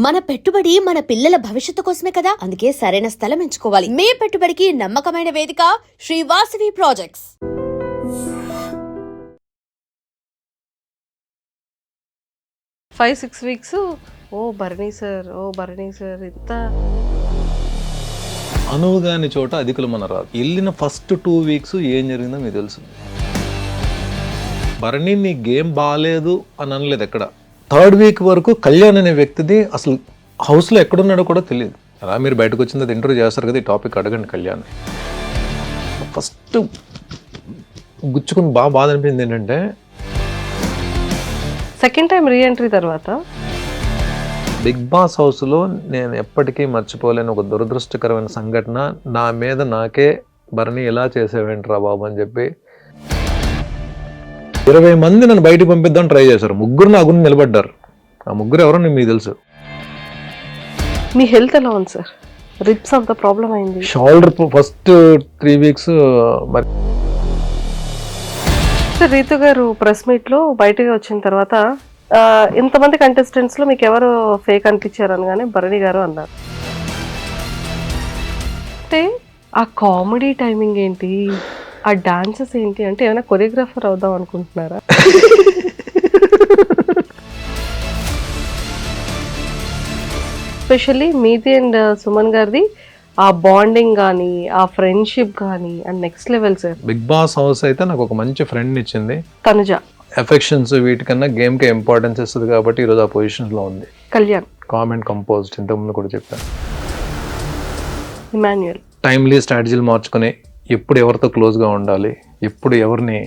మన పెట్టుబడి మన పిల్లల భవిష్యత్తు కోసమే కదా, అందుకే సరైన స్థలం ఎంచుకోవాలి. మీ పెట్టుబడికి నమ్మకమైన వేదిక Sri Vasavi projects. 5-6 weeks Bharani sir ఇంత అనువుగాని చోట అధికులు మన రాదు. వెళ్ళిన ఫస్ట్ 2 వీక్స్ ఏం జరిగిందో మీకు తెలుసు. భరణి నీ గేమ్ బాగాలేదు అని అనలేదు ఎక్కడ. 3rd వీక్ వరకు కళ్యాణ్ అనే వ్యక్తిది అసలు హౌస్లో ఎక్కడున్నాడో కూడా తెలియదు. అలా మీరు బయటకు వచ్చింది ఇంటర్వ్యూ చేస్తారు కదా, ఈ టాపిక్ అడగండి కళ్యాణ్. ఫస్ట్ గుచ్చుకుని బాధ అనిపించింది ఏంటంటే, సెకండ్ టైం రీఎంట్రీ తర్వాత బిగ్ బాస్ హౌస్లో నేను ఎప్పటికీ మర్చిపోలేని ఒక దురదృష్టకరమైన సంఘటన. నా మీద నాకే భరణి ఎలా చేసేవేంట్రా బాబు అని చెప్పి 20 మంది నన్ను బయటికి పంపిద్దాం ట్రై చేశారు. 3 నా గురించి నిలబడ్డారు. ఆ 3 ఎవరో మీకు తెలుసు. మీ హెల్త్ ఎలా ఉంది సార్? రిప్స్ అంత ప్రాబ్లం అయింది. షోల్డర్ ఫస్ట్ 3 వీక్స్ మరి. సార్ రీతు గారు ప్రెస్ మీట్లో బయటకు వచ్చిన తర్వాత ఇంతమంది కంటెస్టెంట్స్లో మీకు ఎవరు ఫేక్ అనిపించారు అనగానే భరణి గారు అన్నారు. అంటే ఆ కామెడీ టైమింగ్ ఏంటి, ఆ డాన్సెస్ ఏంటి, అంటే ఏమైనా కొరియోగ్రాఫర్ అవుదాం అనుకుంటున్నారా? ఎస్పెషల్లీ మీది అండ్ సుమన్ గారిది ఆ బాండింగ్ కానీ, ఆ ఫ్రెండ్షిప్ కానీ and next level sir. Big boss house అయితే నాకు ఒక మంచి ఫ్రెండ్ ఇచ్చింది. తనుజ ఎఫెక్షన్స్ వీటికన్నా గేమ్కే ఇంపార్టెన్స్ ఇస్తుంది కాబట్టి ఈరోజు ఆ పొజిషన్లో ఉంది. కళ్యాణ్ కామెంట్ కంపోజ్డ్ ఇంతకుముందు కూడా చెప్పాను. ఇమాన్యుయల్ టైమ్లీ స్ట్రాటజీలు మార్చుకొని ఎప్పుడు ఎవరితో క్లోజ్గా ఉండాలి, ఎప్పుడు ఎవరిని.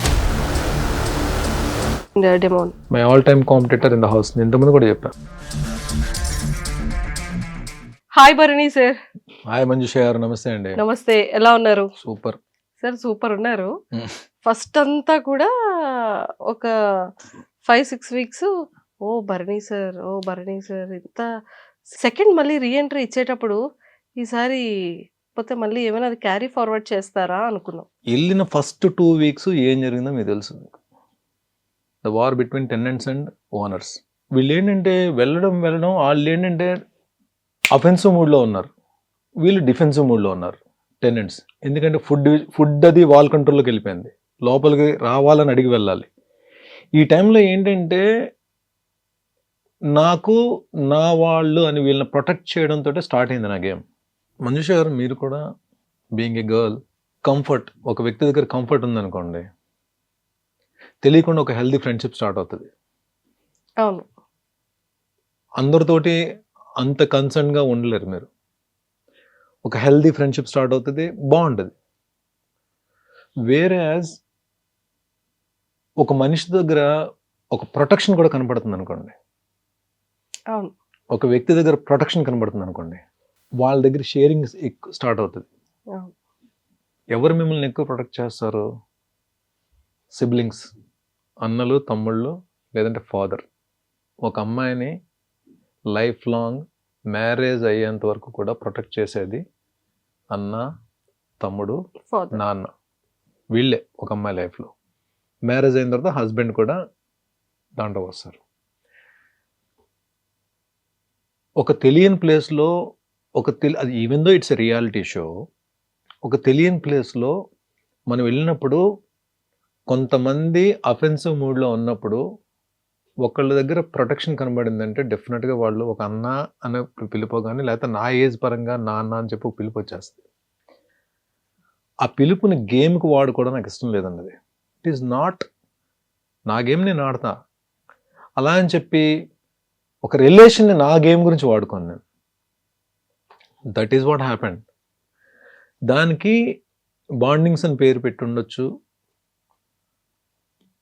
Demon my all time competitor in the house, ఇంతకుముందు కూడా చెప్పాను. Hi Bharani sir. Hi Manjusha గారు, నమస్తే అండి. నమస్తే, ఎలా ఉన్నారు? సూపర్ సార్ సూపర్ ఉన్నారు. ఫస్ట్ అంతా కూడా ఒక 5-6 వీక్స్ భరణి సార్ ఇంత. సెకండ్ మళ్ళీ రీఎంట్రీ ఇచ్చేటప్పుడు ఈసారి పోతే మళ్ళీ ఏమైనా అది క్యారీ ఫార్వర్డ్ చేస్తారా అనుకున్నాం. వెళ్ళిన ఫస్ట్ 2 వీక్స్ ఏం జరిగిందో మీకు తెలుసు. The war between tenants and owners. వీళ్ళు ఏంటంటే వెళ్ళడం వాళ్ళు ఏంటంటే అఫెన్సివ్ మూడ్లో ఉన్నారు, వీళ్ళు డిఫెన్సివ్ మూడ్లో ఉన్నారు టెనెంట్స్. ఎందుకంటే ఫుడ్ అది వాల్ కంట్రోల్లోకి వెళ్ళిపోయింది, లోపలికి రావాలని అడిగి వెళ్ళాలి. ఈ టైంలో ఏంటంటే నాకు నా వాళ్ళు అని వీళ్ళని ప్రొటెక్ట్ చేయడంతో స్టార్ట్ అయింది నా గేమ్. మంజుష గారు, మీరు కూడా బీయింగ్ ఏ గర్ల్, కంఫర్ట్, ఒక వ్యక్తి దగ్గర కంఫర్ట్ ఉందనుకోండి, తెలియకుండా ఒక హెల్దీ ఫ్రెండ్షిప్ స్టార్ట్ అవుతుంది. అవును, అందరితోటి అంత కన్సర్న్గా ఉండలేరు మీరు. ఒక హెల్దీ ఫ్రెండ్షిప్ స్టార్ట్ అవుతుంది, బాగుంటుంది. వేరే ఒక మనిషి దగ్గర ఒక ప్రొటెక్షన్ కూడా కనపడుతుంది అనుకోండి. అవును, ఒక వ్యక్తి దగ్గర ప్రొటెక్షన్ కనబడుతుంది అనుకోండి, వాళ్ళ దగ్గర షేరింగ్ స్టార్ట్ అవుతుంది. ఎవరు మిమ్మల్ని ఎక్కువ ప్రొటెక్ట్ చేస్తారు? సిబ్లింగ్స్, అన్నలు, తమ్ముళ్ళు, లేదంటే ఫాదర్. ఒక అమ్మాయిని లైఫ్ లాంగ్ మ్యారేజ్ అయ్యేంత వరకు కూడా ప్రొటెక్ట్ చేసేది అన్న, తమ్ముడు, నాన్న. వీళ్ళే ఒక అమ్మాయి లైఫ్లో. మ్యారేజ్ అయిన తర్వాత హస్బెండ్ కూడా దాంట్లో వస్తారు. ఒక తెలియని ప్లేస్లో అది even though it's a reality show, ఒక తెలియని ప్లేస్లో మనం వెళ్ళినప్పుడు కొంతమంది అఫెన్సివ్ మూడ్లో ఉన్నప్పుడు ఒకళ్ళ దగ్గర ప్రొటెక్షన్ కనబడిందంటే డెఫినెట్గా వాళ్ళు ఒక అన్న అనే పిలుపు కానీ, లేకపోతే నా ఏజ్ పరంగా నాన్న అని చెప్పి పిలుపు వచ్చేస్తుంది. ఆ పిలుపుని గేమ్కి వాడుకోవడం నాకు ఇష్టం లేదన్నది. ఇట్ ఈస్ నాట్ నా గేమ్, నేను ఆడతా అలా అని చెప్పి ఒక రిలేషన్ని నా గేమ్ గురించి వాడుకోను నేను. That is what happened. దానికి బాండింగ్స్ అని పేరు పెట్టి ఉండొచ్చు,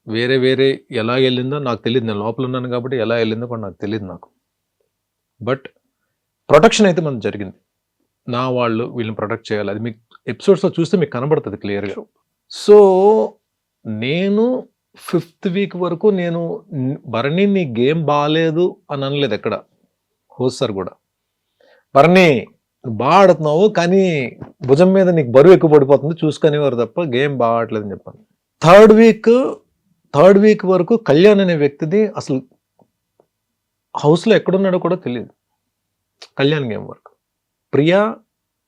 వేరే ఎలా వెళ్ళిందో నాకు తెలియదు. నేను లోపల ఉన్నాను కాబట్టి ఎలా వెళ్ళిందో కూడా నాకు తెలియదు నాకు. బట్ ప్రొటెక్షన్ అయితే మనకు జరిగింది. నా వాళ్ళు వీళ్ళని ప్రొటెక్ట్ చేయాలి, అది మీకు ఎపిసోడ్స్లో చూస్తే మీకు కనబడుతుంది క్లియర్గా. సో నేను 5th వీక్ వరకు నేను భరణి నీ గేమ్ బాగాలేదు అని అనలేదు ఎక్కడ. హోస్ట్ సార్ కూడా భరణి బాగా ఆడుతున్నావు కానీ భుజం మీద నీకు బరువు ఎక్కువ పడిపోతుంది చూసుకునేవారు తప్ప గేమ్ బాగా ఆడలేదని చెప్పాను. 3rd వీక్ వరకు కళ్యాణ్ అనే వ్యక్తిది అసలు హౌస్లో ఎక్కడున్నాడో కూడా తెలియదు. కళ్యాణ్ గేమ్ వరకు. ప్రియా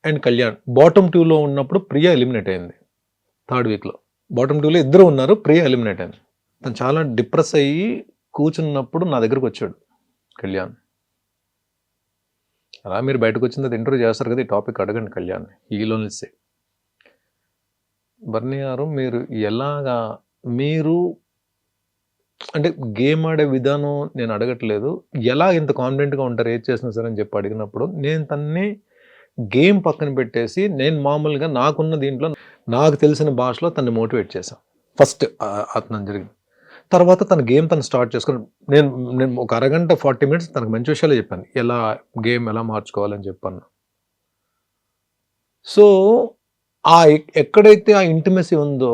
అండ్ కళ్యాణ్ బాటమ్ 2లో ఉన్నప్పుడు ప్రియా ఎలిమినేట్ అయింది 3rd వీక్లో. బాటమ్ 2లో ఇద్దరు ఉన్నారు, ప్రియా ఎలిమినేట్ అయింది. తను చాలా డిప్రెస్ అయ్యి కూర్చున్నప్పుడు నా దగ్గరకు వచ్చాడు కళ్యాణ్. అలా మీరు బయటకు వచ్చింది ఇంటర్వ్యూ చేస్తారు కదా, ఈ టాపిక్ అడగండి కళ్యాణ్, ఈలోనిసే బర్నీ గారు మీరు ఎలాగా, మీరు అంటే గేమ్ ఆడే విధానం నేను అడగట్లేదు, ఎలా ఇంత కాన్ఫిడెంట్గా ఉంటారు ఏది చేసినా సరే అని చెప్పి అడిగినప్పుడు నేను తన్ని గేమ్ పక్కన పెట్టేసి నేను మామూలుగా నాకున్న దీంట్లో నాకు తెలిసిన భాషలో తన్ని మోటివేట్ చేశాను ఫస్ట్. అతను జరిగింది తర్వాత తన గేమ్ తను స్టార్ట్ చేసుకుని నేను ఒక అరగంట 40 minutes తనకు మంచి విషయాలు చెప్పాను, ఎలా గేమ్ ఎలా మార్చుకోవాలని చెప్పాను. సో ఆ ఎక్కడైతే ఆ ఇంటిమసీ ఉందో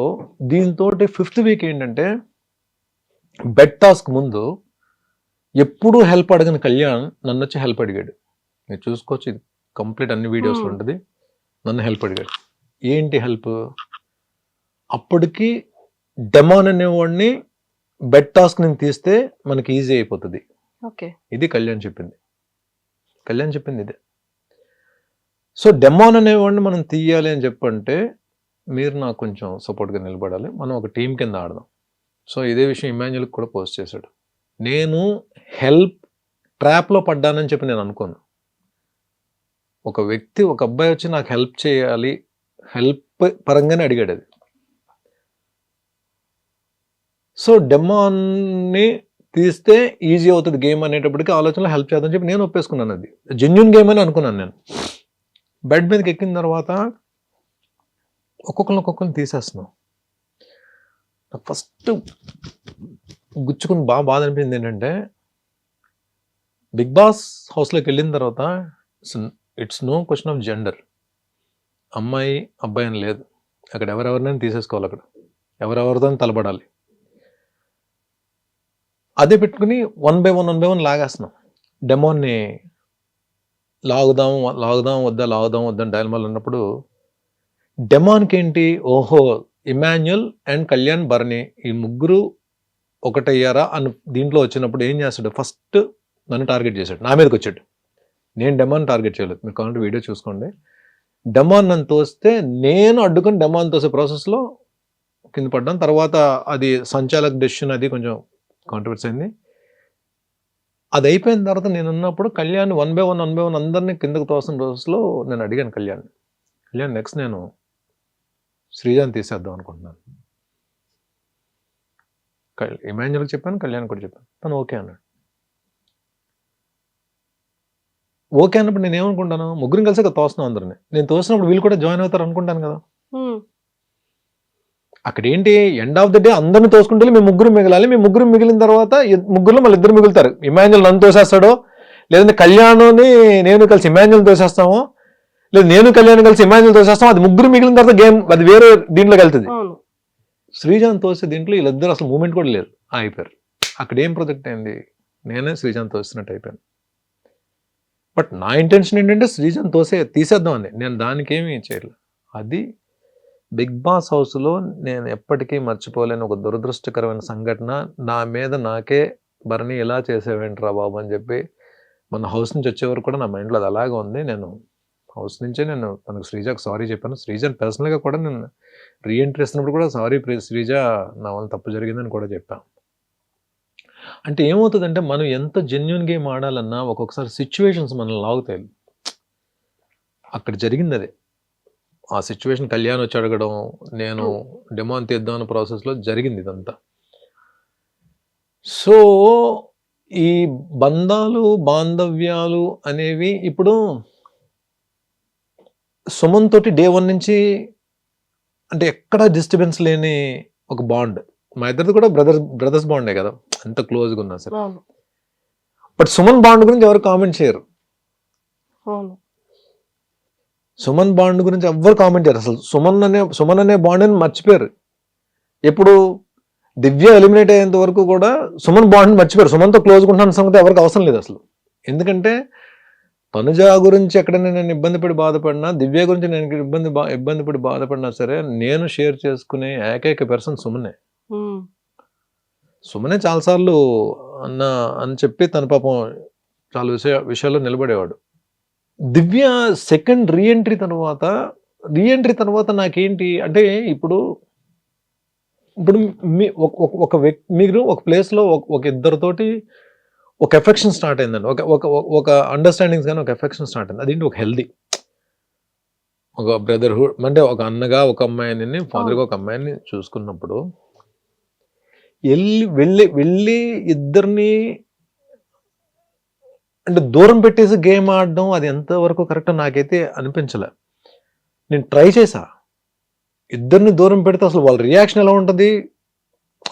దీంతో 5th వీక్ ఏంటంటే బెడ్ టాస్క్ ముందు ఎప్పుడూ హెల్ప్ అడగని కళ్యాణ్ నన్ను వచ్చి హెల్ప్ అడిగాడు. మీరు చూసుకోవచ్చు, ఇది కంప్లీట్ అన్ని వీడియోస్లో ఉంటుంది. నన్ను హెల్ప్ అడిగాడు. ఏంటి హెల్ప్? అప్పటికి డెమాన్ అనేవాడిని బెడ్ టాస్క్ నేను తీస్తే మనకి ఈజీ అయిపోతుంది. ఓకే, ఇది కళ్యాణ్ చెప్పింది. కళ్యాణ్ చెప్పింది ఇదే. సో డెమాన్ అనేవాడిని మనం తీయాలి అని చెప్పంటే మీరు నాకు కొంచెం సపోర్ట్గా నిలబడాలి, మనం ఒక టీం కింద ఆడదాం. సో ఇదే విషయం ఇమాన్యుల్కి కూడా పోస్ట్ చేశాడు. నేను హెల్ప్ ట్రాప్లో పడ్డానని చెప్పి నేను అనుకోను. ఒక వ్యక్తి, ఒక అబ్బాయి వచ్చి నాకు హెల్ప్ చేయాలి, హెల్ప్ పరంగానే అడిగాడు అది. సో డెమాన్ని తీస్తే ఈజీ అవుతుంది గేమ్ అనేటప్పటికీ ఆలోచనలో హెల్ప్ చేద్దామని చెప్పి నేను ఒప్పేసుకున్నాను. అది జెన్యూన్ గేమ్ అని అనుకున్నాను. నేను బెడ్ మీదకి ఎక్కిన తర్వాత ఒక్కొక్కరిని తీసేస్తున్నాం. ఫస్ట్ గుచ్చుకుని బాధ అనిపించింది ఏంటంటే, బిగ్ బాస్ హౌస్లోకి వెళ్ళిన తర్వాత it's no question of gender, అమ్మాయి అబ్బాయి అని లేదు. అక్కడ ఎవరెవరినైనా తీసేసుకోవాలి, అక్కడ ఎవరెవరితో తలబడాలి. అదే పెట్టుకుని 1 by 1 లాగేస్తున్నాం. డెమోన్ని లాగుదాం వద్దా డైలమాలు ఉన్నప్పుడు డెమాన్కి ఏంటి, ఓహో ఇమాన్యుల్ అండ్ కళ్యాణ్ బర్నీ ఈ ముగ్గురు ఒకటయ్యారా అని దీంట్లో వచ్చినప్పుడు ఏం చేస్తాడు, ఫస్ట్ నన్ను టార్గెట్ చేశాడు, నా మీదకి వచ్చాడు. నేను డెమాన్ టార్గెట్ చేయలేదు, మీరు కావాలంటే వీడియో చూసుకోండి. డెమాన్ నన్ను తోస్తే నేను అడ్డుకొని డెమాన్ తోసే ప్రాసెస్లో కింద పడ్డాను. తర్వాత అది సంచాలక్ డెసిషన్, అది కొంచెం కాంట్రవర్సీ అయింది. అది అయిపోయిన తర్వాత నేను ఉన్నప్పుడు కళ్యాణ్ 1 by 1 అందరినీ కిందకు తోసిన రోజులో నేను అడిగాను కళ్యాణ్ నెక్స్ట్ నేను శ్రీజాని తీసేద్దాం అనుకుంటున్నాను. ఇమాన్యుల్కి చెప్పాను, కళ్యాణ్ కూడా చెప్పాను. తను ఓకే అన్నాడు. ఓకే అన్నప్పుడు నేను ఏమనుకుంటాను, ముగ్గురిని కలిసి తోస్తున్నాం అందరిని. నేను తోసినప్పుడు వీళ్ళు కూడా జాయిన్ అవుతారు అనుకుంటాను కదా. అక్కడ ఏంటి, ఎండ్ ఆఫ్ ద డే అందరిని తోసుకుంటే మేము ముగ్గురు మిగలాలి. మేము ముగ్గురు మిగిలిన తర్వాత ముగ్గురులో మళ్ళీ ఇద్దరు మిగులుతారు. ఇమాన్యుల్ నన్ను తోసేస్తాడో, లేదంటే కళ్యాణ్ని నేను కలిసి ఇమాన్యుల్ తోసేస్తామో, లేదు నేను కళ్యాణ్ కలిసి ఇమాన్యుల్ తోసేస్తాం. అది ముగ్గురు మిగిలిన తర్వాత గేమ్ అది వేరే దీంట్లోకి వెళ్తుంది. శ్రీజాన్ తోసే దీంట్లో వీళ్ళిద్దరు అసలు మూమెంట్ కూడా లేదు, అయిపోయారు. అక్కడ ఏం ప్రొజెక్ట్ అయింది, నేనే శ్రీజాన్ తోసినట్టు అయిపోయాను. బట్ నా ఇంటెన్షన్ ఏంటంటే శ్రీజాన్ తీసేద్దాం అని, నేను దానికి ఏమీ చేయలేదు. అది బిగ్ బాస్ హౌస్లో నేను ఎప్పటికీ మర్చిపోలేని ఒక దురదృష్టకరమైన సంఘటన. నా మీద నాకే బర్నీ ఎలా చేసేవేంట్రా బాబు అని చెప్పి మన హౌస్ నుంచి వచ్చేవరకు కూడా నా మైండ్లో అది అలాగే ఉంది. నేను హౌస్ నుంచే నేను తనకు శ్రీజాకు సారీ చెప్పాను. శ్రీజాని పర్సనల్గా కూడా నేను రీఎంట్రీ ఇస్తున్నప్పుడు కూడా సారీ శ్రీజ, నా వల్ల తప్పు జరిగిందని కూడా చెప్పాను. అంటే ఏమవుతుందంటే మనం ఎంత జెన్యున్ గేమ్ ఆడాలన్నా ఒక్కొక్కసారి సిచ్యువేషన్స్ మనల్ని లాగుతాయి. అక్కడ జరిగింది అదే. ఆ సిచ్యువేషన్ కళ్యాణ్ వచ్చి అడగడం, నేను డెమాన్ తీద్దాం అన్న ప్రాసెస్లో జరిగింది ఇదంతా. సో ఈ బంధాలు బాంధవ్యాలు అనేవి ఇప్పుడు సుమన్ తోటి డే 1 నుంచి అంటే ఎక్కడా డిస్టర్బెన్స్ లేని ఒక బాండ్. మా ఇద్దరిది కూడా బ్రదర్స్ బాండే కదా, ఎంత క్లోజ్గా ఉన్నా సరే. బట్ సుమన్ బాండ్ గురించి ఎవరు కామెంట్ చేయరు. సుమన్ బాండ్ గురించి ఎవ్వరు కామెంట్ చేయరు అసలు. సుమన్ అనే బాండ్ అని మర్చిపోయారు. ఎప్పుడు దివ్య ఎలిమినేట్ అయ్యేంత వరకు కూడా సుమన్ బాండ్ మర్చిపోయారు. సుమన్తో క్లోజ్గా ఉంటున్న సంగతి ఎవరికి అవసరం లేదు అసలు. ఎందుకంటే తనుజ గురించి ఎక్కడైనా నేను ఇబ్బంది పడి బాధపడినా, దివ్య గురించి నేను ఇబ్బంది పడి బాధపడినా సరే నేను షేర్ చేసుకునే ఏకైక పర్సన్ సుమనే. సుమనే చాలాసార్లు అని చెప్పి తన పాపం చాలా విషయాల్లో నిలబడేవాడు. దివ్య సెకండ్ రీఎంట్రీ తర్వాత నాకేంటి అంటే ఇప్పుడు ఒక వ్యక్తి మీరు ఒక ప్లేస్లో ఒక ఇద్దరితోటి ఒక ఎఫెక్షన్ స్టార్ట్ అయిందండి, ఒక అండర్స్టాండింగ్స్ కానీ ఒక ఎఫెక్షన్ స్టార్ట్ అయింది. అదేంటి ఒక హెల్దీ ఒక బ్రదర్హుడ్ అంటే ఒక అన్నగా ఒక అమ్మాయిని ఫాదర్గా ఒక అమ్మాయిని చూసుకున్నప్పుడు వెళ్ళి ఇద్దరిని అంటే దూరం పెట్టేసి గేమ్ ఆడడం అది ఎంతవరకు కరెక్ట్ నాకైతే అనిపించలే. నేను ట్రై చేశా, ఇద్దరిని దూరం పెడితే అసలు వాళ్ళ రియాక్షన్ ఎలా ఉంటుంది,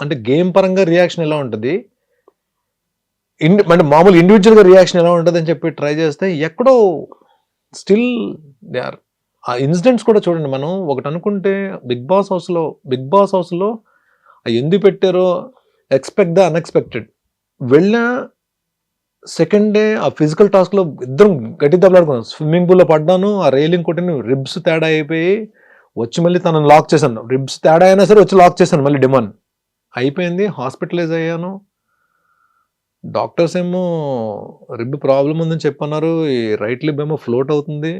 అంటే గేమ్ పరంగా రియాక్షన్ ఎలా ఉంటుంది, అంటే మామూలు ఇండివిజువల్గా రియాక్షన్ ఎలా ఉంటుంది అని చెప్పి ట్రై చేస్తే ఎక్కడో స్టిల్ దే ఆర్. ఆ ఇన్సిడెంట్స్ కూడా చూడండి, మనం ఒకటి అనుకుంటే బిగ్ బాస్ హౌస్లో ఎందుకు పెట్టారో ఎక్స్పెక్ట్ ద అన్ఎక్స్పెక్టెడ్. వెళ్ళిన సెకండ్ డే ఆ ఫిజికల్ టాస్క్లో ఇద్దరం గట్టి దెబ్బలాడుకున్నాం. స్విమ్మింగ్ పూల్లో పడ్డాను, ఆ రైలింగ్ కొట్టిన రిబ్స్ తేడా అయిపోయి వచ్చి మళ్ళీ తనను లాక్ చేశాను. రిబ్స్ తేడా అయినా సరే వచ్చి లాక్ చేశాను మళ్ళీ, డిమాండ్ అయిపోయింది. హాస్పిటలైజ్ అయ్యాను. డాక్టర్స్ ఏమో రిబ్ ప్రాబ్లం ఉందని చెప్పన్నారు, ఈ రైట్ లిబ్ ఏమో ఫ్లోట్ అవుతుంది.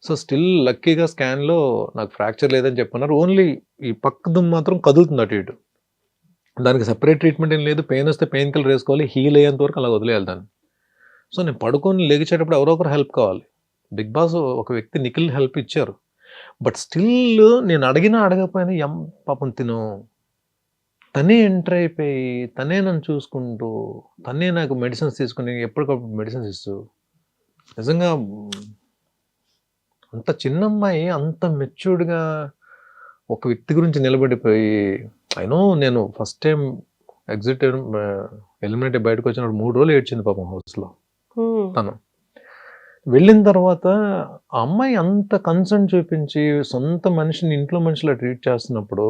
సో స్టిల్ లక్కీగా స్కాన్లో నాకు ఫ్రాక్చర్ లేదని చెప్పన్నారు. ఓన్లీ ఈ పక్క దుమ్ము మాత్రం కదులుతుంది అటు ఇటు. దానికి సెపరేట్ ట్రీట్మెంట్ ఏం లేదు, పెయిన్ వస్తే పెయిన్ కిల్లర్ వేసుకోవాలి, హీల్ అయ్యేంత వరకు అలా వదిలేయాలి దాన్ని. సో నేను పడుకొని లేచేటప్పుడు ఎవరో ఒకరు హెల్ప్ కావాలి. బిగ్ బాస్ ఒక వ్యక్తి నిఖిల్ హెల్ప్ ఇచ్చారు, బట్ స్టిల్ నేను అడగకపోయినా పాపం తనే ఎంటర్ అయిపోయి తనే నన్ను చూసుకుంటూ తనే నాకు మెడిసిన్స్ తీసుకుని ఎప్పటికప్పుడు మెడిసిన్స్ ఇస్తూ, నిజంగా అంత చిన్న అమ్మాయి అంత మెచ్యూర్డ్గా ఒక వ్యక్తి గురించి నిలబడిపోయి, అయినో నేను ఫస్ట్ టైం ఎగ్జిట్ ఎలిమినేట్ బయటకు వచ్చినప్పుడు 3 రోజులు ఏడ్చింది పాపం హౌస్లో. తను వెళ్ళిన తర్వాత ఆ అమ్మాయి అంత కన్సర్న్ చూపించి సొంత మనిషిని ఇంట్లో మనిషిలా ట్రీట్ చేస్తున్నప్పుడు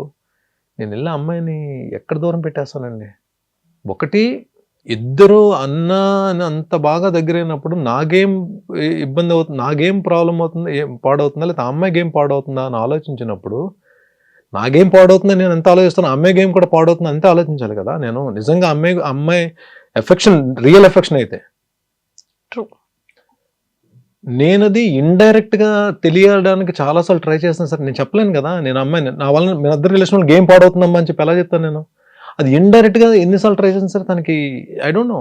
నేను వెళ్ళి అమ్మాయిని ఎక్కడ దూరం పెట్టేస్తానండి. ఒకటి ఇద్దరు అన్న అని అంత బాగా దగ్గరైనప్పుడు నా గేమ్ ఇబ్బంది అవుతుంది, నా గేమ్ ప్రాబ్లం అవుతుంది, పాడవుతుందా, లేదా అమ్మాయి గేమ్ పాడవుతుందా అని ఆలోచించినప్పుడు, నా గేమ్ పాడవుతుందని నేను ఎంత ఆలోచిస్తాను, అమ్మాయి గేమ్ కూడా పాడవుతుంది అంతే ఆలోచించాలి కదా. నేను నిజంగా అమ్మాయి ఎఫెక్షన్ రియల్ ఎఫెక్షన్ అయితే నేనది ఇండైరెక్ట్గా తెలియడానికి చాలాసార్లు ట్రై చేస్తాను సార్. నేను చెప్పలేను కదా, నేను అమ్మాయిని నా వల్ల మీ ఇద్దరు రిలేషన్ గేమ్ పాడవుతుందమ్మా అని చెప్పి ఎలా చెప్తాను నేను. అది ఇండైరెక్ట్గా ఎన్నిసార్లు ట్రై చేస్తాను సార్. తనకి ఐ డోంట్ నో,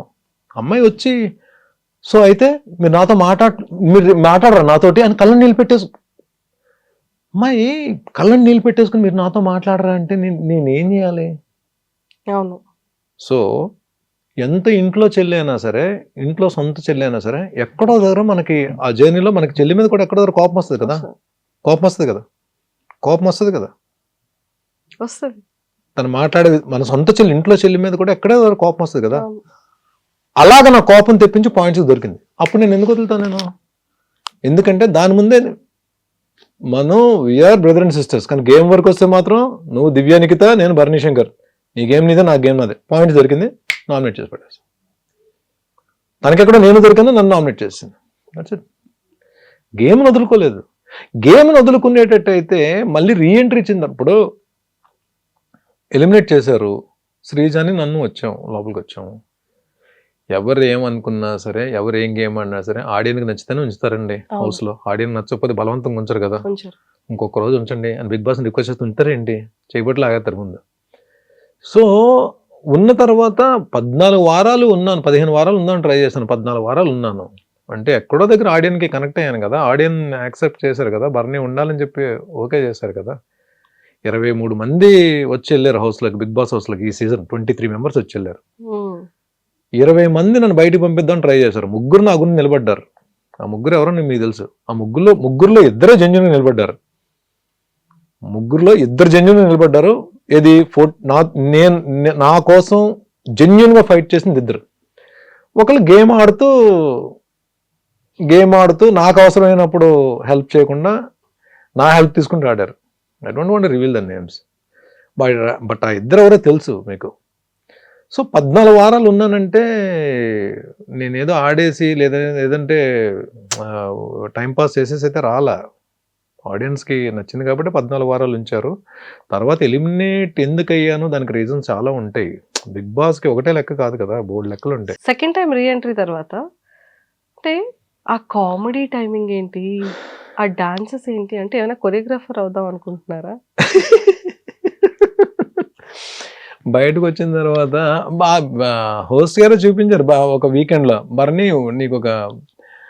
అమ్మాయి వచ్చి సో అయితే మీరు నాతో మీరు మాట్లాడరా నాతోటి అని కళ్ళని నీళ్ళు పెట్టేసు, అమ్మాయి కళ్ళని నీళ్ళు పెట్టేసుకుని మీరు నాతో మాట్లాడరా అంటే నేనేం చేయాలి. అవును. సో ఎంత ఇంట్లో చెల్లి అయినా సరే, ఇంట్లో సొంత చెల్లి అయినా సరే, ఎక్కడో దగ్గర మనకి ఆ జర్నీలో మనకి చెల్లి మీద కూడా ఎక్కడో దగ్గర కోపం వస్తుంది కదా. వస్తుంది. తను మాట్లాడే మన సొంత చెల్లి ఇంట్లో చెల్లి మీద కూడా ఎక్కడో దగ్గర కోపం వస్తుంది కదా. అలాగ నా కోపం తెప్పించి పాయింట్స్ దొరికింది. అప్పుడు నేను ఎందుకు వదులుతాను నేను, ఎందుకంటే దాని ముందే మనం వీఆర్ బ్రదర్ అండ్ సిస్టర్స్. కానీ గేమ్ వరకు వస్తే మాత్రం నువ్వు దివ్య నిఖిత, నేను భరణి శంకర్, నీ గేమ్ నీదే నా గేమ్ నాదే, పాయింట్స్ దొరికింది, నామినేట్ చేసి పడేసి. తనకెక్కడ నేను దొరికిందో నన్ను నామినేట్ చేసింది. That's it. గేమ్ను వదులుకోలేదు. గేమ్ను వదులుకునేటట్టయితే మళ్ళీ రీఎంట్రీ ఇచ్చినప్పుడు ఎలిమినేట్ చేశారు శ్రీజాని, నన్ను లోపలికి వచ్చాము. ఎవరు ఏమనుకున్నా సరే, ఎవరు ఏం గేమ్ ఆడినా సరే ఆడియన్కి నచ్చితేనే ఉంచుతారండి హౌస్లో. ఆడియన్ నచ్చకపోతే బలవంతంగా ఉంచరు కదా. ఇంకొక రోజు ఉంచండి అని బిగ్ బాస్ని రిక్వెస్ట్ చేస్తే ఉంటారేంటి, చేయబట్టి లాగేస్తారు ముందు. సో ఉన్న తర్వాత 14 వారాలు ఉన్నాను, 15 వారాలు ఉందామని ట్రై చేశాను. 14 వారాలు ఉన్నాను అంటే ఎక్కడో దగ్గర ఆడియన్కి కనెక్ట్ అయ్యాను కదా, ఆడియన్ యాక్సెప్ట్ చేశారు కదా, బర్నీ ఉండాలని చెప్పి ఓకే చేశారు కదా. 23 మంది వచ్చి వెళ్ళారు హౌస్లోకి, బిగ్ బాస్ హౌస్లోకి. ఈ సీజన్ 23 మెంబర్స్ వచ్చి వెళ్ళారు. 20 మంది నన్ను బయటకు పంపిద్దామని ట్రై చేశారు. 3 నా గురించి నిలబడ్డారు. ఆ 3 ఎవరో మీకు తెలుసు. ఆ ముగ్గురులో 2 జెన్యూన్గా నిలబడ్డారు. 3లో 2 జెన్యూన్గా నిలబడ్డారు. ఇది నా కోసం జెన్యూన్గా ఫైట్ చేసింది 2. ఒకళ్ళు గేమ్ ఆడుతూ నాకు అవసరమైనప్పుడు హెల్ప్ చేయకుండా నా హెల్ప్ తీసుకుంటూ ఆడారు. I don't want to reveal the names, but ఆ 2 ఎవరో తెలుసు మీకు. సో 14 వారాలు ఉన్నానంటే నేనేదో ఆడేసి లేదంటే టైంపాస్ చేసేసి అయితే రాలా. ఆడియన్స్కి నచ్చింది కాబట్టి 14 వారాలు ఉంచారు. తర్వాత ఎలిమినేట్ ఎందుకు అయ్యాను దానికి రీజన్స్ చాలా ఉంటాయి. బిగ్ బాస్కి ఒకటే లెక్క కాదు కదా, బోర్డు లెక్కలు ఉంటాయి. సెకండ్ టైం రీఎంట్రీ తర్వాత అంటే ఆ కామెడీ టైమింగ్ ఏంటి? ఆ డాన్సెస్ ఏంటి? అంటే ఏమైనా కొరియోగ్రాఫర్ అవుదాం అనుకుంటున్నారా? బయటకు వచ్చిన తర్వాత హోస్ట్ గారే చూపించారు ఒక వీకెండ్ లో, బర్నీ నీకు ఒక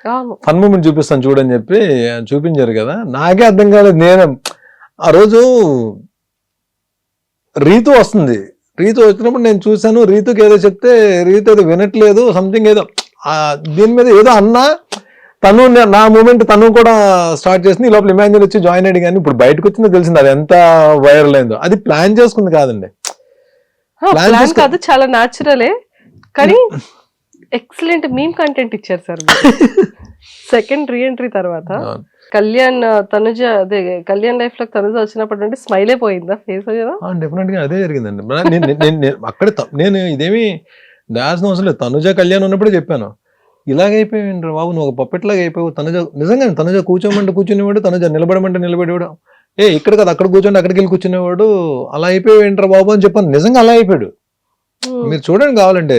అవును. ఫన్ మూమెంట్ చూపిస్తాను చూడని చెప్పి చూపించారు కదా. నాకే అర్థం కాలేదు. నేను ఆ రోజు రీతు వస్తుంది, రీతు వచ్చినప్పుడు నేను చూశాను. రీతుకి ఏదో చెప్తే రీతు ఏదో వినట్లేదు, సంథింగ్ ఏదో దీని మీద ఏదో అన్నా, తను నా మూమెంట్ తను కూడా స్టార్ట్ చేసింది. ఈ లోపల ఇమాన్యుల్ వచ్చి జాయిన్ అయ్యాడు. కానీ ఇప్పుడు బయటకు వచ్చిందో తెలిసింది అది ఎంత వైరల్ అయిందో. అది ప్లాన్ చేసుకుంది కాదండి, ప్లాన్ కాదు, చాలా న్యాచురలే. కానీ ఎక్సలెంట్ మీమ్ కంటెంట్ ఇచ్చారు సార్. సెకండ్ రీఎంట్రీ తర్వాత కళ్యాణ్ తనుజ, అదే కళ్యాణ్ లైఫ్ లో తనుజ వచ్చినప్పటి నుండి స్మైలే పోయిందా ఫేస్ కదా? డెఫినెట్ గా అదే జరిగిందండి. అక్కడ నేను ఇదేమి దాల్సిన అవసరం లేదు. తనుజ కళ్యాణ్ ఉన్నప్పుడే చెప్పాను, ఇలాగైపోయింది బాబు, నువ్వు ఒక పప్పెట్లాగా అయిపోయావు. తనుజ నిజంగా తనుజ కూర్చోమంటే కూర్చునేవాడు, తనుజ నిలబడమంటే నిలబడేవాడు. ఇక్కడ కదా అక్కడ కూర్చోండి, అక్కడికి వెళ్ళి కూర్చునేవాడు. అలా అయిపోయావు ఏంట్రా బాబు అని చెప్పాను. నిజంగా అలా అయిపోయాడు. మీరు చూడండి కావాలంటే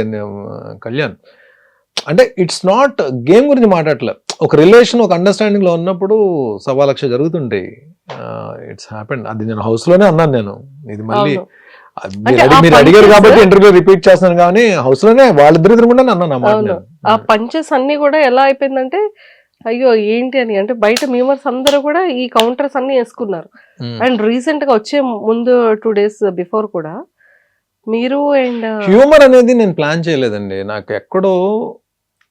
కళ్యాణ్. అంటే ఇట్స్ నాట్ గేమ్ గురించి మాట్లాడలే, ఒక రిలేషన్ ఒక అండర్స్టాండింగ్ లో ఉన్నప్పుడు 1,00,000 జరుగుతుంటాయి. It's happened. అది నేను హౌస్ లోనే అన్నాను. నేను ఇది మళ్ళీ మీరు అడిగారు కాబట్టి ఇంటర్వ్యూ రిపీట్ చేస్తున్నాను, కానీ హౌస్ లోనే వాళ్ళిద్దరు కూడా అన్నాను. ఆ పంచెస్ అన్ని కూడా ఎలా అయిపోయిందంటే అయ్యో ఏంటి అని, అంటే బయట మీమర్స్ అందరూ కూడా ఈ కౌంటర్స్ అన్ని వేసుకున్నారు. అండ్ రీసెంట్ గా వచ్చే ముందు 2 days బిఫోర్ కూడా మీరు అండ్ హ్యూమర్ అనేది నేను ప్లాన్ చేయలేదండి. నాకు ఎక్కడో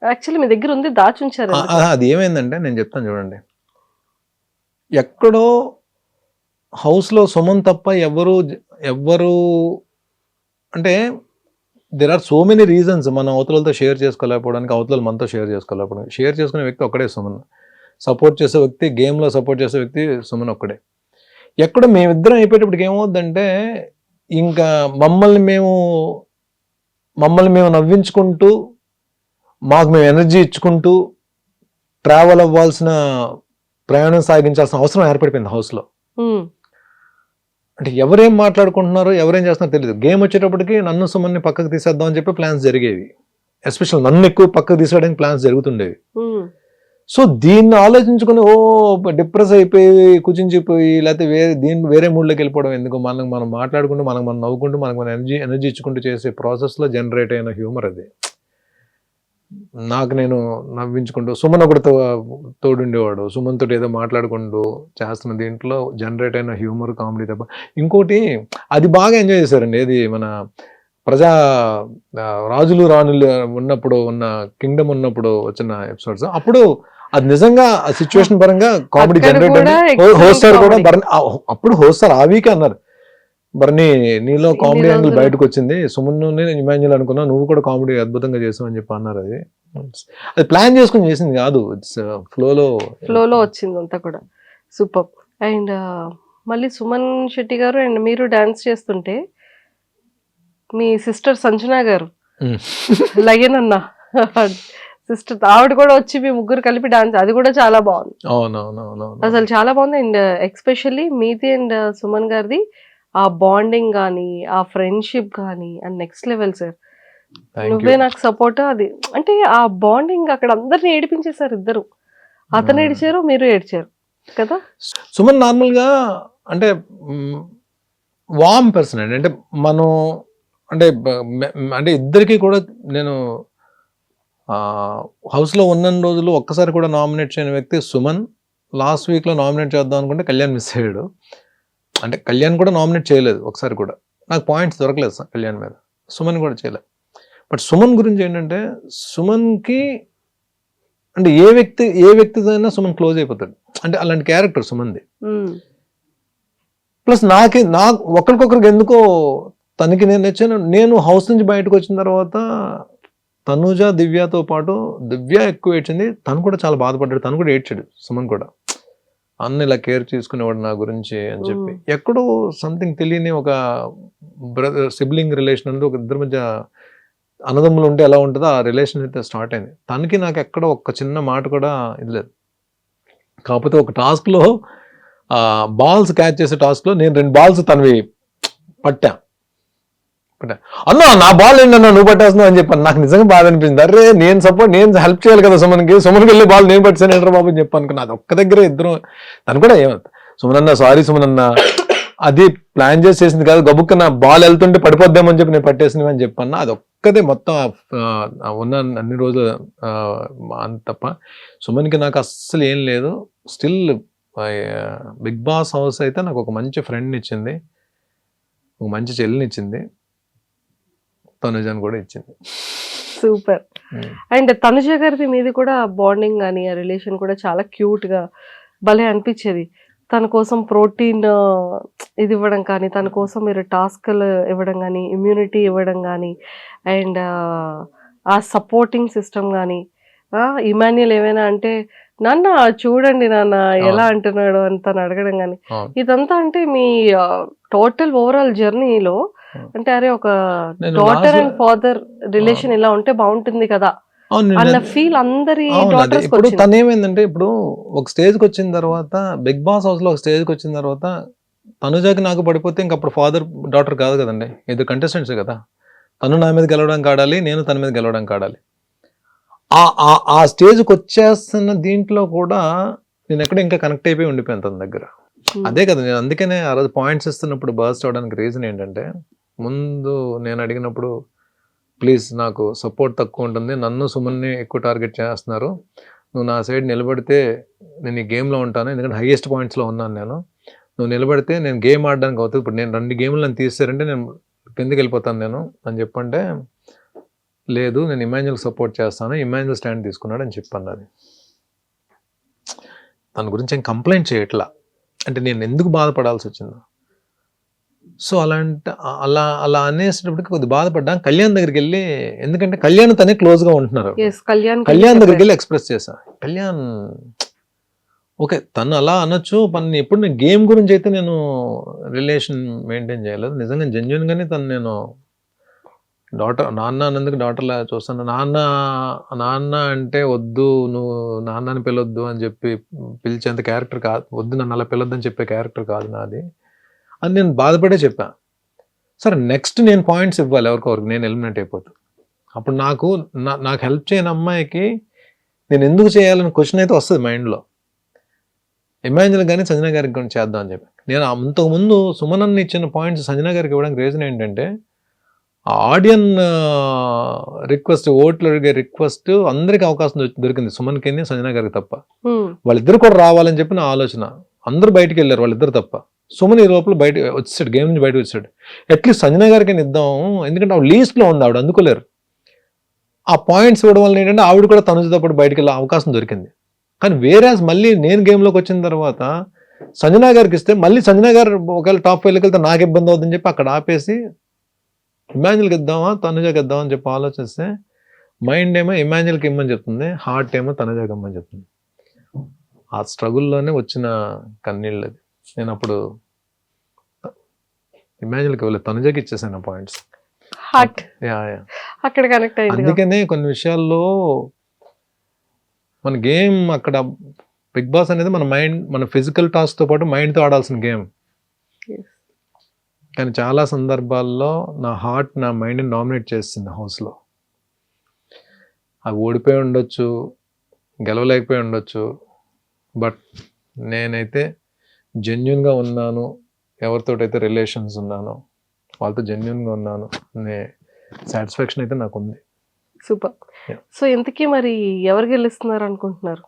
యాక్చువల్లీ మీ దగ్గర ఉంది, దాచుంచారు. అది ఏమైందంటే నేను చెప్తాను చూడండి. ఎక్కడో హౌస్ లో సుమన్ తప్ప ఎవ్వరు అంటే there are so many reasons మనం అవతలతో షేర్ చేసుకోలేకపోవడానికి, అవతల మనతో షేర్ చేసుకోలేకపోవడానికి. షేర్ చేసుకునే వ్యక్తి ఒక్కడే సుమన్. సపోర్ట్ చేసే వ్యక్తి, గేమ్లో సపోర్ట్ చేసే వ్యక్తి సుమన్ ఒక్కడే. ఎక్కడ మేమిద్దరం అయిపోయేటప్పటికి ఏమవుద్దంటే, ఇంకా మమ్మల్ని మేము నవ్వించుకుంటూ, మాకు మేము ఎనర్జీ ఇచ్చుకుంటూ ట్రావెల్ అవ్వాల్సిన, ప్రయాణం సాగించాల్సిన అవసరం ఏర్పడిపోయింది హౌస్లో. అంటే ఎవరేం మాట్లాడుకుంటున్నారో ఎవరేం చేస్తున్నారో తెలియదు. గేమ్ వచ్చేటప్పటికి నన్ను సుమన్ని పక్కకు తీసేద్దాం అని చెప్పి ప్లాన్స్ జరిగేవి. ఎస్పెషల్ నన్ను ఎక్కువ పక్కకు తీసేయడానికి ప్లాన్స్ జరుగుతుండేవి. సో దీన్ని ఆలోచించుకుని డిప్రెస్ అయిపోయి కుచించిపోయి, లేకపోతే వేరే మూడ్లోకి వెళ్ళిపోవడం ఎందుకు, మనం మాట్లాడుకుంటూ మనం నవ్వుకుంటూ మనకు ఎనర్జీ ఇచ్చుకుంటూ చేసే ప్రాసెస్లో జనరేట్ అయిన హ్యూమర్ అది. నాకు నేను నవ్వించుకుంటూ, సుమన్ ఒకటి తోడుండేవాడు, సుమన్ తోటి ఏదో మాట్లాడుకుంటూ చేస్తున్న దీంట్లో జనరేట్ అయిన హ్యూమర్, కామెడీ తప్ప ఇంకోటి అది బాగా ఎంజాయ్ చేశారండి. ఏది మన రాజులు రాణులు ఉన్నప్పుడు ఉన్న కింగ్డమ్ ఉన్నప్పుడు వచ్చిన ఎపిసోడ్స్, అప్పుడు అది నిజంగా ఆ సిచ్యువేషన్ పరంగా కామెడీ జనరేట్ అయింది. హోస్టర్ కూడా అప్పుడు హోస్టర్ ఆ వీకే అన్నారు, బర్నీ నీలో కామెడీ యాంగిల్ బయటకు వచ్చింది, సుమన్ ఇమాన్యుల్ అనుకున్నా, నువ్వు కూడా కామెడీ అద్భుతంగా చేసావు అని చెప్పి అన్నారు. అది ప్లాన్ చేసుకుని చేసింది కాదు, ఇట్స్ ఫ్లోలో వచ్చింది అంతా కూడా. సూపర్. అండ్ మళ్ళీ సుమన్ శెట్టి గారు అండ్ మీరు డాన్స్ చేస్తుంటే మీ సిస్టర్ సంజన గారు లయన్ అన్న సిస్టర్, ఆవిడ కూడా వచ్చి మీ ముగ్గురు కలిపి డాన్స్, అది కూడా చాలా బాగుంది. అసలు చాలా బాగుంది. అండ్ ఎక్స్పెషల్లీ మీది అండ్ సుమన్ గారిది ఆ బాండింగ్ కానీ, ఆ ఫ్రెండ్షిప్ కానీ అండ్ నెక్స్ట్ లెవెల్ సార్. నువ్వే నాకు సపోర్ట్. అది అంటే ఆ బాండింగ్ అక్కడ అందరిని ఏడిపించేశారు ఇద్దరు. అతను ఏడిచారు, మీరు ఏడ్చారు కదా. సుమన్ నార్మల్గా అంటే వార్మ్ పర్సన్ అండి. అంటే మనం అంటే ఇద్దరికి కూడా నేను హౌస్లో ఉన్న రోజులు ఒక్కసారి కూడా నామినేట్ చేయని వ్యక్తి సుమన్. లాస్ట్ వీక్లో నామినేట్ చేద్దాం అనుకుంటే కళ్యాణ్ మిస్ అయ్యాడు. అంటే కళ్యాణ్ కూడా నామినేట్ చేయలేదు ఒకసారి కూడా, నాకు పాయింట్స్ దొరకలేదు సార్ కళ్యాణ్ మీద. సుమన్ కూడా చేయలేదు. బట్ సుమన్ గురించి ఏంటంటే, సుమన్కి అంటే ఏ వ్యక్తితో అయినా సుమన్ క్లోజ్ అయిపోతాడు. అంటే అలాంటి క్యారెక్టర్ సుమన్ది. ప్లస్ నాకు ఒకరికొకరికి ఎందుకో తనకి నేను నచ్చాను. నేను హౌస్ నుంచి బయటకు వచ్చిన తర్వాత తనుజ దివ్యతో పాటు, దివ్య ఎక్కువ ఏడ్చింది, తను కూడా చాలా బాధపడ్డాడు, తను కూడా ఏడ్చాడు. సుమన్ కూడా అన్న ఇలా కేర్ తీసుకునేవాడు నా గురించి అని చెప్పి. ఎక్కడో సంథింగ్ తెలియని ఒక సిబ్లింగ్ రిలేషన్ అనేది, ఒక ఇద్దరి మధ్య అన్నదమ్ములు ఉంటే ఎలా ఉంటుందో ఆ రిలేషన్ అయితే స్టార్ట్ అయింది. తనకి నాకు ఎక్కడ ఒక్క చిన్న మాట కూడా ఇది లేదు. కాకపోతే ఒక టాస్క్లో బాల్స్ క్యాచ్ చేసే టాస్క్లో నేను 2 balls తనవి అన్నా నా బాల్ ఏంటన్నా నువ్వు పట్టేస్తున్నావు అని చెప్పాను. నాకు నిజంగా బాధ అనిపించింది. అరే నేను హెల్ప్ చేయాలి కదా సుమన్కి వెళ్ళి బాల్ నేను పట్టాను ఏంట్రా బాబు అని చెప్పాను అనుకున్నా. అది ఒక్క దగ్గర ఇద్దరు తను కూడా ఏమంత సుమనన్న సారీ సుమనన్న అది ప్లాన్ చేసింది కాదు, గబుక్కున బాల్ వెళ్తుంటే పడిపోద్దామని చెప్పి నేను పట్టేసినవి అని చెప్పన్నా. అది ఒక్కదే మొత్తం ఉన్న అన్ని రోజులు అంత తప్ప సుమన్కి నాకు అస్సలు ఏం లేదు. స్టిల్ బిగ్ బాస్ హౌస్ అయితే నాకు ఒక మంచి ఫ్రెండ్ని ఇచ్చింది, ఒక మంచి చెల్లిని ఇచ్చింది, తనుజాని కూడా ఇచ్చింది. సూపర్. అండ్ తనుజ గారిది మీది కూడా బాండింగ్ కానీ ఆ రిలేషన్ కూడా చాలా క్యూట్ గా భలే అనిపించేది. తన కోసం ప్రోటీన్ ఇది ఇవ్వడం కానీ, తన కోసం మీరు టాస్క్లు ఇవ్వడం కానీ, ఇమ్యూనిటీ ఇవ్వడం కానీ, అండ్ ఆ సపోర్టింగ్ సిస్టమ్ కానీ, ఇమాన్యుయల్ ఏమైనా అంటే నాన్న చూడండి నాన్న ఎలా అంటున్నాడు అని తను అడగడం కానీ, ఇదంతా అంటే మీ టోటల్ ఓవరాల్ జర్నీలో అంటే అరే ఒక డాటర్ అండ్ ఫాదర్ రిలేషన్ ఇలా ఉంటే బాగుంటుంది కదా అన్న ఫీల్ అందరి డాటర్స్ ఇప్పుడు తను ఏమైందంటే, ఇప్పుడు ఒక స్టేజ్కి వచ్చిన తర్వాత బిగ్ బాస్ హౌస్ లో ఒక స్టేజ్కి వచ్చిన తర్వాత తనుజాకి నాకు పడిపోతే ఇంక అప్పుడు ఫాదర్ డాటర్ కాదు కదండి, ఇద్దరు కంటెస్టెంట్స్ కదా. తను నా మీద గెలవడానికి ఆడాలి, నేను తన మీద గెలవడానికి ఆడాలి. ఆ స్టేజ్కి వచ్చేస్తున్న దీంట్లో కూడా నేను ఎక్కడ ఇంకా కనెక్ట్ అయిపోయి ఉండిపోయాను తన దగ్గర. అదే కదా నేను అందుకనే ఆ రోజు పాయింట్స్ ఇస్తున్నప్పుడు బర్స్ట్ అవడానికి రీజన్ ఏంటంటే, ముందు నేను అడిగినప్పుడు ప్లీజ్ నాకు సపోర్ట్ తక్కువ ఉంటుంది, నన్ను సుమన్ని ఎక్కువ టార్గెట్ చేస్తున్నారు, నువ్వు నా సైడ్ నిలబడితే నేను ఈ గేమ్లో ఉంటాను, ఎందుకంటే హైయెస్ట్ పాయింట్స్లో ఉన్నాను నేను, నువ్వు నిలబడితే నేను గేమ్ ఆడడానికి అవుతుంది. ఇప్పుడు నేను 2 గేమ్లు నన్ను తీసారంటే నేను కిందకి వెళ్ళిపోతాను నేను అని చెప్పంటే, లేదు నేను ఇమాన్యుయల్కి సపోర్ట్ చేస్తాను, ఇమాన్యుయల్ స్టాండ్ తీసుకున్నాడు అని చెప్పాను. అది తన గురించి ఏం కంప్లైంట్ చేయట్లా, అంటే నేను ఎందుకు బాధపడాల్సి వచ్చిందో. సో అలా అనేసేటప్పటికి కొద్దిగా బాధపడ్డా. కళ్యాణ్ దగ్గరికి వెళ్ళి, ఎందుకంటే కళ్యాణ్ తనే క్లోజ్గా ఉంటున్నారు, కళ్యాణ్ దగ్గరికి వెళ్ళి ఎక్స్ప్రెస్ చేశా. కళ్యాణ్ ఓకే తను అలా అనొచ్చు, పని ఎప్పుడు నేను గేమ్ గురించి అయితే నేను రిలేషన్ మెయింటైన్ చేయలేదు. నిజంగా జెన్యున్గానే తను నేను నాన్న అన్నందుకు డాటర్లా చూస్తాను. నాన్న అంటే వద్దు, నువ్వు నాన్నని పిలవద్దు అని చెప్పి పిలిచేంత క్యారెక్టర్ కాదు, వద్దు నన్ను అలా పిలవద్దని చెప్పే క్యారెక్టర్ కాదు నాది అని నేను బాధపడే చెప్పా. సరే నెక్స్ట్ నేను పాయింట్స్ ఇవ్వాలి ఎవరికొరికి, నేను ఎలిమినేట్ అయిపోతాను. అప్పుడు నాకు హెల్ప్ చేయని అమ్మాయికి నేను ఎందుకు చేయాలని క్వశ్చన్ అయితే వస్తుంది మైండ్లో. ఇమాన్యుయల్ కానీ సంజన గారికి కూడా చేద్దాం అని చెప్పి నేను అంతకుముందు సుమనన్ని ఇచ్చిన పాయింట్స్ సంజన గారికి ఇవ్వడానికి రీజన్ ఏంటంటే, ఆడియన్ రిక్వెస్ట్, ఓట్లు అడిగే రిక్వెస్ట్ అందరికి అవకాశం దొరికింది, సుమన్కి సంజన గారికి తప్ప. వాళ్ళిద్దరు కూడా రావాలని చెప్పి నా ఆలోచన. అందరూ బయటికి వెళ్ళారు వాళ్ళిద్దరు తప్ప. సుమన్ ఈ లోపల బయట వచ్చేసాడు, గేమ్ నుంచి బయటకు వచ్చాడు. అట్లీస్ట్ సంజన గారికి ఇద్దాం, ఎందుకంటే ఆవిడ లీస్ట్లో ఉంది, ఆవిడ అందుకోలేరు. ఆ పాయింట్స్ ఇవ్వడం వల్ల ఏంటంటే ఆవిడ కూడా తనుజతో పాటు బయటకు వెళ్ళే అవకాశం దొరికింది. కానీ వేరేస్ మళ్ళీ నేను గేమ్లోకి వచ్చిన తర్వాత సంజన గారికి ఇస్తే మళ్ళీ సంజన గారు ఒకవేళ టాప్ 5లోకి వెళ్తే నాకు ఇబ్బంది అవుతుందని చెప్పి అక్కడ ఆపేసి ఇమాన్యుయల్కి ఇద్దామా తనుజకి ఇద్దామని చెప్పి ఆలోచిస్తే మైండ్ ఏమో ఇమాన్యుయల్కి ఇమ్మని చెప్తుంది, హార్ట్ ఏమో తనుజకి ఇమ్మని చెప్తుంది. ఆ స్ట్రగుల్లోనే వచ్చిన కన్నీళ్ళు అది. నేను అప్పుడు ఇమాన్యుయల్కి వెళ్ళి తనుజకి ఇచ్చేసాను పాయింట్స్. అక్కడ కనెక్ట్ అయ్యింది. అందుకనే కొన్ని విషయాల్లో మన గేమ్ అక్కడ బిగ్ బాస్ అనేది మన మైండ్, మన ఫిజికల్ టాస్క్తో పాటు మైండ్తో ఆడాల్సిన గేమ్. కానీ చాలా సందర్భాల్లో నా హార్ట్ నా మైండ్ని డామినేట్ చేస్తుంది హౌస్లో. అవి ఓడిపోయి ఉండొచ్చు, గెలవలేకపోయి ఉండొచ్చు, బట్ నేనైతే జెన్యున్గా ఉన్నాను, ఎవరితోటైతే రిలేషన్స్ ఉన్నానో వాళ్ళతో జెన్యున్గా ఉన్నాను అనే సాటిస్ఫాక్షన్ అయితే నాకు ఉంది. సూపర్. సో ఇంతకీ మరి ఎవరు గెలుస్తున్నారు అనుకుంటున్నారు,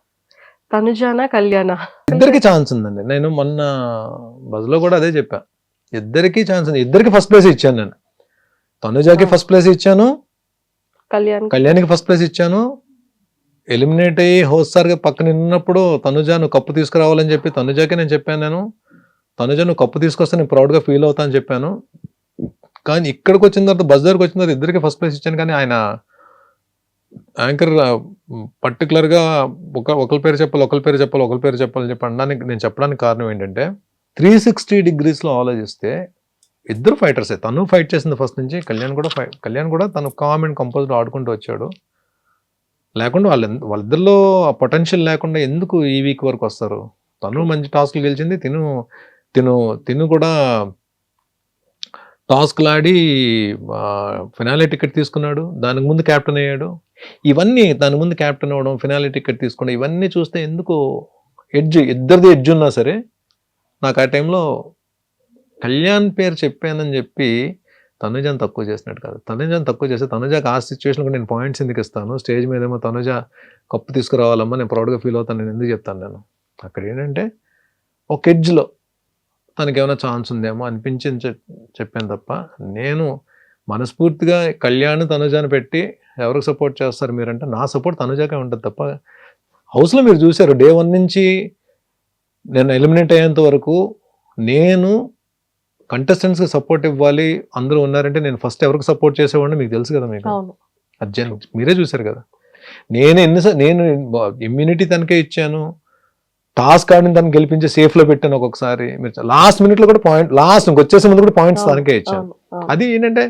తనుజానా కళ్యాణా? ఇద్దరికి ఛాన్స్ ఉందండి. నేను మొన్న బజ్లో కూడా అదే చెప్పా, ఇద్దరికి ఛాన్స్ ఉంది. ఇద్దరికి ఫస్ట్ ప్లేస్ ఇచ్చాను నేను. తనుజాకి ఫస్ట్ ప్లేస్ ఇచ్చాను, కళ్యాణ్కి ఫస్ట్ ప్లేస్ ఇచ్చాను. ఎలిమినేట్ అయ్యి హోస్టార్గా పక్కన ఉన్నప్పుడు తనుజా నువ్వు కప్పు తీసుకురావాలని చెప్పి తనుజాకి నేను చెప్పాను. నేను తనుజా నువ్వు కప్పు తీసుకొస్తే నేను ప్రౌడ్గా ఫీల్ అవుతా అని చెప్పాను. కానీ ఇక్కడికి వచ్చిన తర్వాత బస్ దగ్గరకు వచ్చిన తర్వాత ఇద్దరికి ఫస్ట్ ప్లేస్ ఇచ్చాను. కానీ ఆయన యాంకర్ పర్టికులర్గా ఒకరి పేరు చెప్పాలని చెప్పి అనడానికి నేను చెప్పడానికి కారణం ఏంటంటే 360 degreesలో ఆలోచిస్తే ఇద్దరు ఫైటర్సే. తను ఫైట్ చేసింది ఫస్ట్ నుంచి, కళ్యాణ్ కూడా తను కామ్ అండ్ కంపోజ్డ్ ఆడుకుంటూ వచ్చాడు. లేకుండా వాళ్ళిద్దరిలో ఆ పొటెన్షియల్ లేకుండా ఎందుకు ఈ వీక్ వరకు వస్తారు? తను మంచి టాస్క్లు గెలిచింది, తిను కూడా టాస్క్లాడి ఫినాలే టికెట్ తీసుకున్నాడు, దానికి ముందు క్యాప్టెన్ అయ్యాడు. ఇవన్నీ దాని ముందు క్యాప్టెన్ అవ్వడం, ఫినాలే టికెట్ తీసుకోవడం, ఇవన్నీ చూస్తే ఎందుకో ఇద్దరిది ఎడ్జ్ ఉన్నా సరే నాకు ఆ టైంలో కళ్యాణ్ పేరు చెప్పానని చెప్పి తనుజాని తక్కువ చేసినట్టు కాదు. తనుజాని తక్కువ చేస్తే తనుజాకి ఆ సిచ్యువేషన్ కూడా నేను పాయింట్స్ ఎందుకు ఇస్తాను, స్టేజ్ మీద ఏమో తనుజ కప్పు తీసుకురావాలమ్మా, నేను ప్రౌడ్గా ఫీల్ అవుతాను, నేను ఎందుకు చెప్తాను నేను. అక్కడ ఏంటంటే ఒక ఎడ్జ్లో తనకి ఏమైనా ఛాన్స్ ఉందేమో అనిపించింది చెప్పాను తప్ప, నేను మనస్ఫూర్తిగా కళ్యాణ్ తనుజాని పెట్టి ఎవరికి సపోర్ట్ చేస్తారు మీరంటే నా సపోర్ట్ తనుజాకే ఉంటుంది తప్ప. హౌస్లో మీరు చూశారు డే 1 నుంచి నేను ఎలిమినేట్ అయ్యేంత వరకు నేను కంటెస్టెంట్స్కి సపోర్ట్ ఇవ్వాలి అందరూ ఉన్నారంటే నేను ఫస్ట్ ఎవరికి సపోర్ట్ చేసేవాడిని మీకు తెలుసు కదా. మీకు అర్జున్ మీరే చూశారు కదా. నేను ఇమ్యూనిటీ తనకే ఇచ్చాను, టాస్క్ ఆడిని తను గెలిపించి సేఫ్లో పెట్టాను. ఒక్కొక్కసారి మీరు లాస్ట్ మినిట్లో కూడా లాస్ట్ వచ్చేసే ముందు కూడా పాయింట్స్ తనకే ఇచ్చాను. అది ఏంటంటే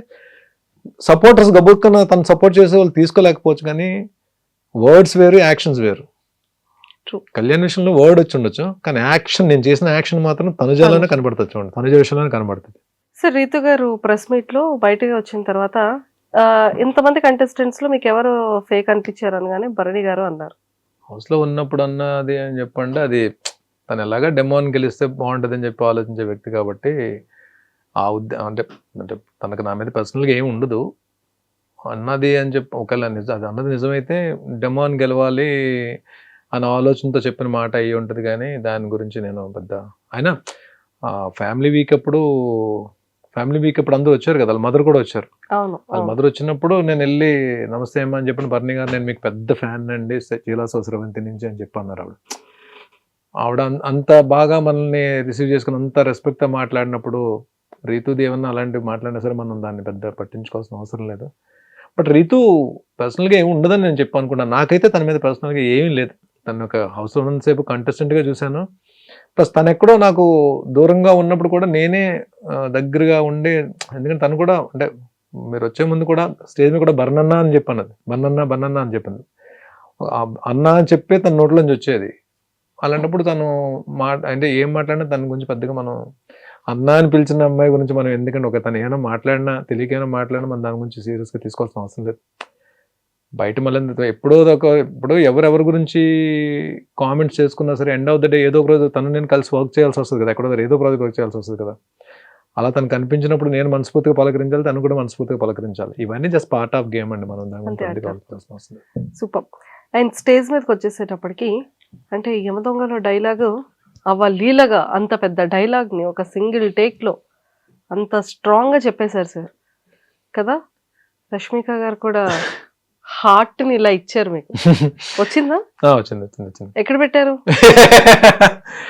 సపోర్టర్స్ గబుక్కున తను సపోర్ట్ చేసే వాళ్ళు తీసుకోలేకపోవచ్చు, కానీ వర్డ్స్ వేరు, యాక్షన్స్ వేరు. కళ్యాణ్ విషయంలో వర్డ్ వచ్చి ఉండొచ్చు, కానీ యాక్షన్, నేను చేసిన యాక్షన్ మాత్రం తనుజాలోనే కనబడుతుంది. చూడండి, తనుజ విషయంలోనే కనబడుతుంది. సార్ రీతు గారు ప్రెస్ మీట్ లో బయటకు వచ్చిన తర్వాత ఇంతమంది కంటెస్టెంట్స్ లో మీకు ఎవరు ఫేక్ అనిపించారు అనగానే భరణి గారు అన్నారు. హౌస్లో ఉన్నప్పుడు అన్నది అని చెప్పండి, అది తను ఎలాగా డెమోని గెలిస్తే బాగుంటుంది అని చెప్పి ఆలోచించే వ్యక్తి కాబట్టి ఆ అంటే తనకు నా మీద పర్సనల్గా ఏమి ఉండదు. అన్నది అని చెప్పి ఒకవేళ అది అన్నది నిజమైతే డెమోని గెలవాలి అన్న ఆలోచనతో చెప్పిన మాట అయ్యి ఉంటుంది, కానీ దాని గురించి నేను పెద్ద అయినా ఫ్యామిలీ వీక్ అప్పుడు అందరూ వచ్చారు కదా, వాళ్ళ మదర్ కూడా వచ్చారు. వాళ్ళ మదర్ వచ్చినప్పుడు నేను వెళ్ళి నమస్తే అమ్మా అని చెప్పిన భరణి గారు, నేను మీకు పెద్ద ఫ్యాన్ అండి చీలాసో స్రవంతి నుంచి అని చెప్పి అన్నారు. ఆవిడ అంత బాగా మనల్ని రిసీవ్ చేసుకుని అంత రెస్పెక్ట్గా మాట్లాడినప్పుడు, రీతుది ఏమన్నా అలాంటివి మాట్లాడినా సరే మనం దాన్ని పెద్ద పట్టించుకోవాల్సిన అవసరం లేదు. బట్ రీతు పర్సనల్గా ఏమి ఉండదని నేను చెప్పి అనుకున్నాను. నాకైతే తన మీద పర్సనల్గా ఏమీ లేదు. తను ఒక హౌస్లో ఉన్నంతసేపు కంటెస్టెంట్గా చూశాను. ప్లస్ తను ఎక్కడో నాకు దూరంగా ఉన్నప్పుడు కూడా నేనే దగ్గరగా ఉండి, ఎందుకంటే తను కూడా అంటే మీరు వచ్చే ముందు కూడా స్టేజ్ మీద కూడా బర్నన్నా అని చెప్పాను, అది బర్నన్నా అని చెప్పింది. అన్న అని చెప్పి తన నోట్లోంచి వచ్చేది. అలాంటప్పుడు తను అంటే ఏం మాట్లాడినా తన గురించి పెద్దగా మనం అన్న అని పిలిచిన అమ్మాయి గురించి మనం ఎందుకంటే తను ఏమైనా మాట్లాడినా తెలియకైనా మాట్లాడినా మనం దాని గురించి సీరియస్గా తీసుకోవాల్సిన అవసరం లేదు. బయట మళ్ళీ ఇప్పుడు ఎవరెవరి గురించి కామెంట్స్ చేసుకున్నా సరే ఎండ్ ఆఫ్ ద డే ఏదో ఒక రోజు తను నేను కలిసి వర్క్ చేయాల్సి వస్తుంది కదా, ఎక్కడో ఏదో ప్రాజెక్ట్ వర్క్ చేయాల్సి వస్తుంది కదా. అలా తను కనిపించినప్పుడు నేను మనస్ఫూర్తిగా పలకరించాలి, తను కూడా మనస్ఫూర్తిగా పలకరించాలి. ఇవన్నీ జస్ట్ పార్ట్ ఆఫ్ గేమ్ అండి, మనం దాని వస్తుంది. సూపర్. అండ్ స్టేజ్ మీదకి వచ్చేసేటప్పటికి అంటే యమదొంగలో డైలాగు లీలగా అంత పెద్ద డైలాగ్ని ఒక సింగిల్ టేక్లో అంత స్ట్రాంగ్గా చెప్పేశారు సార్ కదా. రష్మిక గారు కూడా హార్ట్ని ఇలా ఇచ్చారు మీకు. వచ్చిందా? వచ్చింది. ఎక్కడ పెట్టారు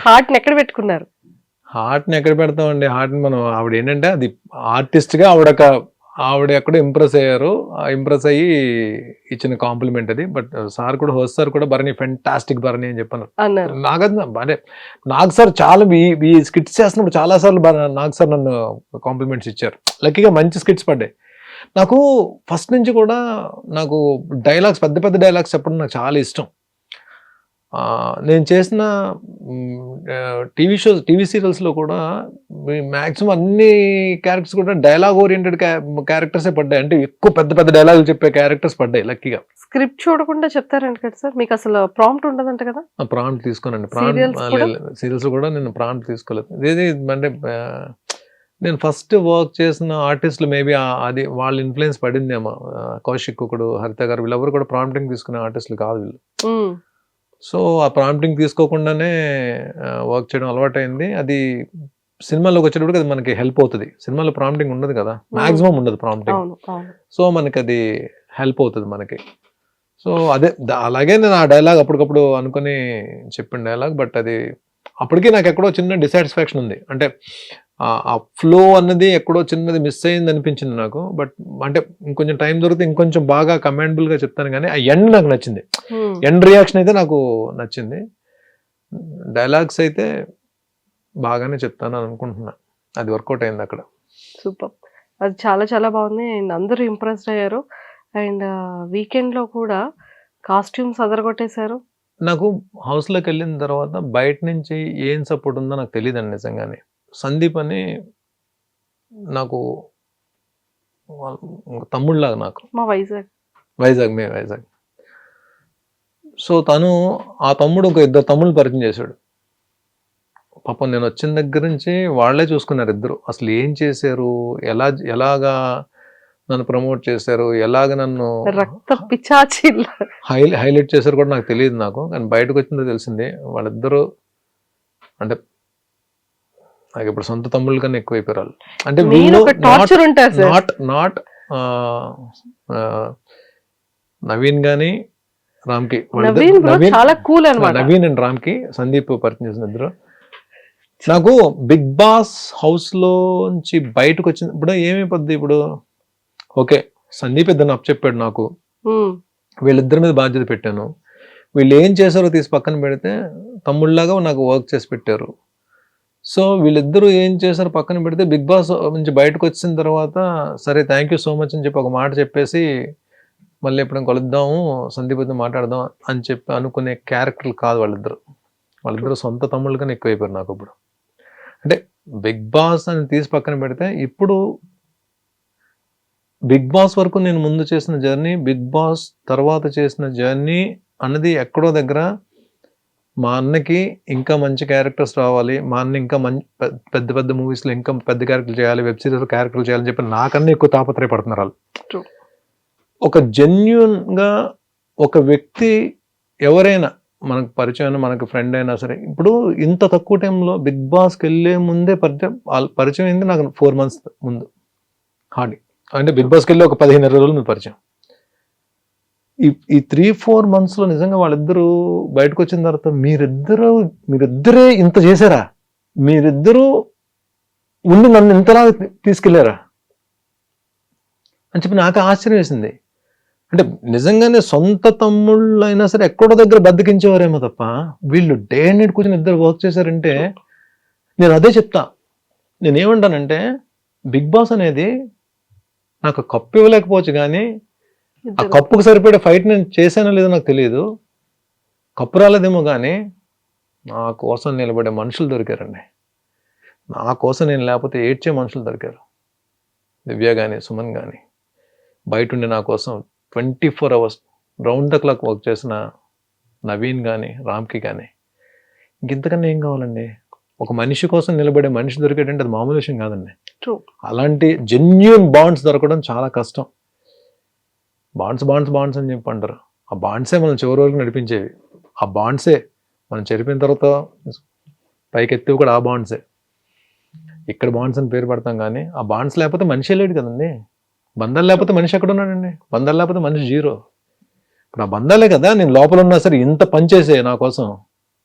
హార్ట్ని? ఎక్కడ పెట్టుకున్నారు? హార్ట్ని ఎక్కడ పెడతామండి? హార్ట్ని మనం ఆవిడ ఏంటంటే అది ఆర్టిస్ట్గా ఆవిడ ఎక్కడో ఇంప్రెస్ అయ్యారు, ఇంప్రెస్ అయ్యి ఇచ్చిన కాంప్లిమెంట్ అది. బట్ సార్ కూడా హోస్ట్ సార్ కూడా భరణి ఫెంటాస్టిక్ భరణి అని చెప్పాను. అంటే నాగ్ సార్ చాలా ఈ స్కిట్స్ చేస్తున్నప్పుడు చాలా సార్లు నాగ్ సార్ నన్ను కాంప్లిమెంట్స్ ఇచ్చారు. లక్కీగా మంచి స్కిట్స్ పడ్డాయి. నాకు ఫస్ట్ నుంచి కూడా నాకు డైలాగ్స్, పెద్ద పెద్ద డైలాగ్స్ చెప్పడం నాకు చాలా ఇష్టం. నేను చేసిన టీవీ సీరియల్స్లో కూడా మ్యాక్సిమం అన్ని క్యారెక్టర్స్ కూడా డైలాగ్ ఓరియంటెడ్ క్యారెక్టర్సే పడ్డాయి. అంటే ఎక్కువ పెద్ద పెద్ద డైలాగులు చెప్పే క్యారెక్టర్స్ పడ్డాయి లక్కీగా. స్క్రిప్ట్ చూడకుండా చెప్తారంట కదా సార్, మీకు అసలు ప్రాంప్ట్ ఉండదంట కదా? ప్రాంప్ట్ తీసుకోనండి. సీరియల్స్ కూడా నేను ప్రాంప్ట్ తీసుకోలేదు. ఇది అంటే నేను ఫస్ట్ వర్క్ చేసిన ఆర్టిస్టులు మేబీ అది వాళ్ళ ఇన్ఫ్లుయెన్స్ పడిందేమో. కౌశిక్ ఒకడు, హరిత గారు, వీళ్ళెవరు కూడా ప్రాంప్టింగ్ తీసుకునే ఆర్టిస్టులు కాదు వీళ్ళు. సో ఆ ప్రాంప్టింగ్ తీసుకోకుండానే వర్క్ చేయడం అలవాటైంది. అది సినిమాలోకి వచ్చేటప్పుడు అది మనకి హెల్ప్ అవుతుంది. సినిమాలో ప్రాంప్టింగ్ ఉండదు కదా, మాక్సిమం ఉండదు ప్రాంప్టింగ్. సో మనకి అది హెల్ప్ అవుతుంది మనకి. సో అదే అలాగే నేను ఆ డైలాగ్ అప్పటికప్పుడు అనుకుని చెప్పిన డైలాగ్. బట్ అది అప్పటికీ నాకు ఎక్కడో చిన్న డిసాటిస్ఫాక్షన్ ఉంది. అంటే ఆ ఫ్లో అన్నది ఎక్కడో చిన్నది మిస్ అయింది అనిపించింది నాకు. బట్ అంటే ఇంకొంచెం టైం దొరికితే ఇంకొంచెం బాగా కమాండబుల్గా చెప్తాను, కానీ ఆ ఎండ్ నాకు నచ్చింది. ఎండ్ రియాక్షన్ అయితే నాకు నచ్చింది. డైలాగ్స్ అయితే బాగానే చెప్తాను అనుకుంటున్నా. అది వర్కౌట్ అయింది అక్కడ. సూపర్. అది చాలా చాలా బాగుంది. అండ్ అందరూ ఇంప్రెస్డ్ అయ్యారు. అండ్ వీకెండ్లో కూడా కాస్ట్యూమ్స్ అదరగొట్టేశారు. నాకు హౌస్లోకి వెళ్ళిన తర్వాత బయట నుంచి ఏం సపోర్ట్ ఉందో నాకు తెలియదండి నిజంగానే. సందీప్ అని నాకు తమ్ముళ్ళలాగా నాకు. మా వైజాగ్. వైజాగ్. సో తను ఆ తమ్ముడు ఒక 2 తమ్ముళ్ళు పరిచయం చేశాడు. పాపం నేను వచ్చిన దగ్గర నుంచి వాళ్ళే చూసుకున్నారు ఇద్దరు. అసలు ఏం చేశారు, ఎలాగా నన్ను ప్రమోట్ చేశారు, ఎలాగ నన్ను రక్త పిచాచిల్ హైలైట్ చేశారు కూడా నాకు తెలియదు. కానీ బయటకు వచ్చిందో తెలిసింది. వాళ్ళిద్దరూ అంటే నాకు ఇప్పుడు సొంత తమ్ముళ్ళ కన్నా ఎక్కువైపోయారు వాళ్ళు. అంటే టార్చర్ ఉంటారు సార్. నాట్ నవీన్ గాని రామ్కి, చాలా కూల్ అన్నమాట. నవీన్ అండ్ రామ్కి సందీప్ పరిచయం చేసిన ఇద్దరు. నాకు బిగ్ బాస్ హౌస్ లోంచి బయటకు వచ్చిన ఇప్పుడు ఏమైపోద్ది, ఇప్పుడు ఓకే సందీప్ ఇద్దరు చెప్పాడు నాకు, వీళ్ళిద్దరి మీద బాధ్యత పెట్టాను, వీళ్ళు ఏం చేశారో తీసి పక్కన పెడితే తమ్ముళ్ళలాగా నాకు వర్క్ చేసి పెట్టారు. సో వీళ్ళిద్దరూ ఏం చేశారో పక్కన పెడితే బిగ్ బాస్ నుంచి బయటకు వచ్చిన తర్వాత సరే థ్యాంక్ యూ సో మచ్ అని చెప్పి ఒక మాట చెప్పేసి మళ్ళీ ఎప్పుడైనా కలుద్దాము సందీప్తో మాట్లాడదాం అని చెప్పి అనుకునే క్యారెక్టర్లు కాదు వాళ్ళిద్దరు సొంత తమ్ముళ్ళ కన్నా ఎక్కువైపోయారు నాకు ఇప్పుడు. అంటే బిగ్ బాస్ అని తీసి పక్కన పెడితే ఇప్పుడు బిగ్ బాస్ వరకు నేను ముందు చేసిన జర్నీ, బిగ్ బాస్ తర్వాత చేసిన జర్నీ అన్నది ఎక్కడో దగ్గర మా అన్నకి ఇంకా మంచి క్యారెక్టర్స్ రావాలి, మా అన్న ఇంకా పెద్ద పెద్ద మూవీస్లో ఇంకా పెద్ద క్యారెక్టర్లు చేయాలి, వెబ్ సిరీస్ క్యారెక్టర్లు చేయాలని చెప్పి నాకన్నా ఎక్కువ తాపత్రయపడుతున్నారు వాళ్ళు. ఒక జెన్యూన్గా ఒక వ్యక్తి ఎవరైనా మనకు పరిచయం మనకు ఫ్రెండ్ అయినా సరే, ఇప్పుడు ఇంత తక్కువ టైంలో బిగ్ బాస్కి వెళ్ళే ముందే పరిచయం అయింది నాకు 4 months ముందు హార్డ్లీ. అంటే బిగ్ బాస్కి వెళ్ళి ఒక 15 రోజులు ముందు పరిచయం. ఈ 3-4 monthsలో నిజంగా వాళ్ళిద్దరూ బయటకు వచ్చిన తర్వాత మీరిద్దరే ఇంత చేశారా, మీరిద్దరూ ఉండి నన్ను ఇంతలా తీసుకెళ్లారా అని చెప్పి నాకు ఆశ్చర్యం వేసింది. అంటే నిజంగానే సొంత తమ్ముళ్ళు అయినా సరే ఎక్కడో దగ్గర బద్దకించేవారేమో తప్ప వీళ్ళు డే అండ్ నైట్ కూర్చొని ఇద్దరు వర్క్ చేశారంటే నేను అదే చెప్తా. నేనేమంటానంటే బిగ్ బాస్ అనేది నాకు కప్పు ఇవ్వలేకపోవచ్చు, కానీ ఆ కప్పుకు సరిపడే ఫైట్ నేను చేశానో లేదో నాకు తెలియదు, కప్పు రాలేదేమో, కానీ నా కోసం నిలబడే మనుషులు దొరికారండి. నా కోసం నేను లేకపోతే ఏడ్చే మనుషులు దొరికారు. దివ్య కానీ సుమన్ కానీ బయట ఉండి నా కోసం 24 hours round the clock work చేసిన నవీన్ కానీ రామ్కి కానీ ఇంకెంతకన్నా ఏం కావాలండి. ఒక మనిషి కోసం నిలబడే మనిషి దొరికేటంటే అది మామూలు విషయం కాదండి. అలాంటి జెన్యూన్ బాండ్స్ దొరకడం చాలా కష్టం. బాండ్స్ అని చెప్పి అంటారు. ఆ బాండ్సే మనం చివరి వరకు నడిపించేవి. ఆ బాండ్సే మనం చెరిపిన తర్వాత పైకి ఎత్తివి కూడా ఆ బాండ్సే. ఇక్కడ బాండ్స్ అని పేరు పెడతాం, కానీ ఆ బాండ్స్ లేకపోతే మనిషి లేడు కదండి. బంధాలు లేకపోతే మనిషి ఎక్కడ ఉన్నాడండి? బంధాలు లేకపోతే మనిషి జీరో. ఇప్పుడు ఆ బంధాలే కదా నేను లోపల ఉన్నా సరే ఇంత పనిచేసే నా కోసం.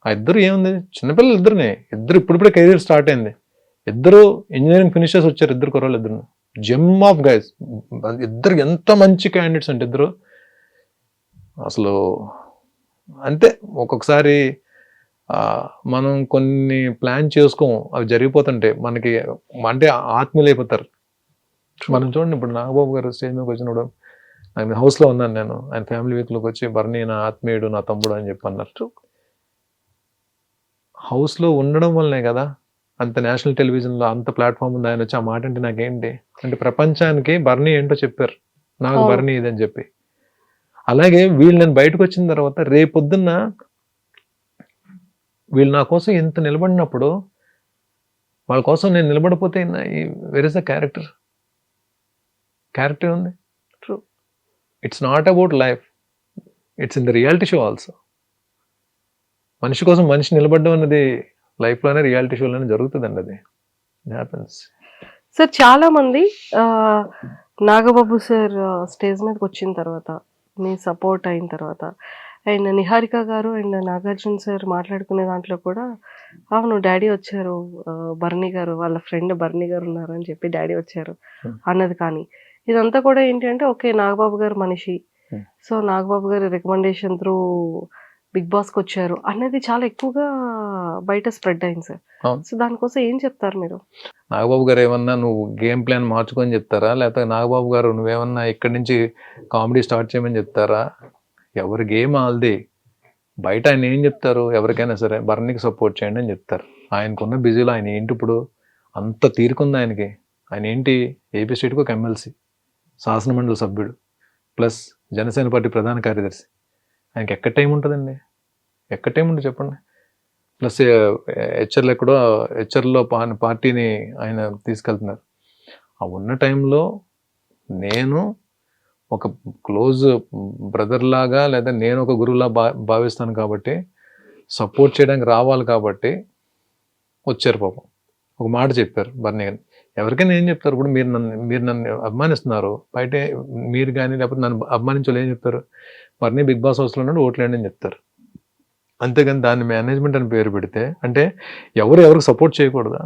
ఆ ఇద్దరు ఏముంది, చిన్నపిల్లలు ఇద్దరు ఇప్పుడిప్పుడే కెరీర్ స్టార్ట్ అయింది. ఇద్దరు ఇంజనీరింగ్ ఫినిషర్స్ వచ్చారు, ఇద్దరు కుర్రాళ్ళు ఇద్దరు జెమ్ ఆఫ్ గైస్. ఇద్దరు ఎంత మంచి క్యాండిడేట్స్ అంటే ఇద్దరు అసలు అంతే. ఒక్కొక్కసారి మనం కొన్ని ప్లాన్ చేసుకోం, అవి జరిగిపోతుంటే మనకి అంటే ఆత్మీయులు అయిపోతారు. మనం చూడండి, ఇప్పుడు నాగబాబు గారు స్టేజ్ మీదకి వచ్చినప్పుడు ఆయన హౌస్లో ఉన్నాను నేను, ఆయన ఫ్యామిలీ వీక్లోకి వచ్చి బర్నీ నా ఆత్మీయుడు నా తమ్ముడు అని చెప్పి అన్నారు. హౌస్లో ఉండడం వల్లనే కదా అంత నేషనల్ టెలివిజన్లో అంత ప్లాట్ఫామ్ ఉంది. ఆయన వచ్చి ఆ మాట అంటే నాకేంటి అంటే ప్రపంచానికి బర్నీ ఏంటో చెప్పారు, నాకు బర్నీ ఇదని చెప్పి. అలాగే వీళ్ళు నేను బయటకు వచ్చిన తర్వాత రేపొద్దున్న వీళ్ళు నా కోసం ఎంత నిలబడినప్పుడు వాళ్ళ కోసం నేను నిలబడిపోతే వెర్ ఇస్ ద క్యారెక్టర్ ఉంది. True, it's not about life, it's in the reality show also. మనిషి కోసం మనిషి నిలబడడం అనేది లైఫ్లోనే రియాలిటీ షోలోనే జరుగుతుందండి. అది హ్యాపెన్స్. సార్ చాలా మంది నాగబాబు సార్ స్టేజ్ మీదకి వచ్చిన తర్వాత మీ సపోర్ట్ అయిన తర్వాత అండ్ నిహారిక గారు అండ్ నాగార్జున సార్ మాట్లాడుకునే దాంట్లో కూడా అవును డాడీ వచ్చారు, బర్నీ గారు వాళ్ళ ఫ్రెండ్ బర్నీ గారు ఉన్నారు అని చెప్పి డాడీ వచ్చారు అన్నది. కానీ ఇదంతా కూడా ఏంటి అంటే ఓకే నాగబాబు గారు మనిషి, సో నాగబాబు గారి రికమెండేషన్ త్రూ బిగ్ బాస్కి వచ్చారు అనేది చాలా ఎక్కువగా బయట స్ప్రెడ్ అయింది సార్. సో దానికోసం ఏం చెప్తారు మీరు? నాగబాబు గారు ఏమన్నా నువ్వు గేమ్ ప్లాన్ మార్చుకొని చెప్తారా, లేకపోతే నాగబాబు గారు నువ్వేమన్నా ఇక్కడి నుంచి కామెడీ స్టార్ట్ చేయమని చెప్తారా? ఎవరి గేమ్ ఆల్ది. బయట ఆయన ఏం చెప్తారు, ఎవరికైనా సరే బర్నీకి సపోర్ట్ చేయండి అని చెప్తారు. ఆయనకున్న బిజీలో ఆయన ఏంటి ఇప్పుడు అంత తీరుకుంది ఆయనకి. ఆయన ఏంటి ఏపీ స్టేట్కి ఒక ఎమ్మెల్సీ, శాసనమండలి సభ్యుడు ప్లస్ జనసేన పార్టీ ప్రధాన కార్యదర్శి. ఆయనకి ఎక్కడ టైం ఉంటుందండి? ఎక్కడ టైం ఉంటుంది చెప్పండి? ప్లస్ హెచ్ఆర్లు ఎక్కడో హెచ్ఆర్లో పార్టీని ఆయన తీసుకెళ్తున్నారు. ఆ ఉన్న టైంలో నేను ఒక క్లోజ్ బ్రదర్ లాగా లేదా నేను ఒక గురువులా భావిస్తాను కాబట్టి సపోర్ట్ చేయడానికి రావాలి కాబట్టి వచ్చారు పాపం. ఒక మాట చెప్పారు బర్నీ గారిని. ఎవరికైనా ఏం చెప్తారు? ఇప్పుడు మీరు నన్ను అభిమానిస్తున్నారు, బయట మీరు కానీ లేకపోతే నన్ను అభిమానించాలి ఏం చెప్తారు? బర్నీ బిగ్ బాస్ హౌస్లో ఉన్నాడు ఓట్లేండి అని చెప్తారు. అంతేగాని దాన్ని మేనేజ్మెంట్ అని పేరు పెడితే అంటే ఎవరికి సపోర్ట్ చేయకూడదా?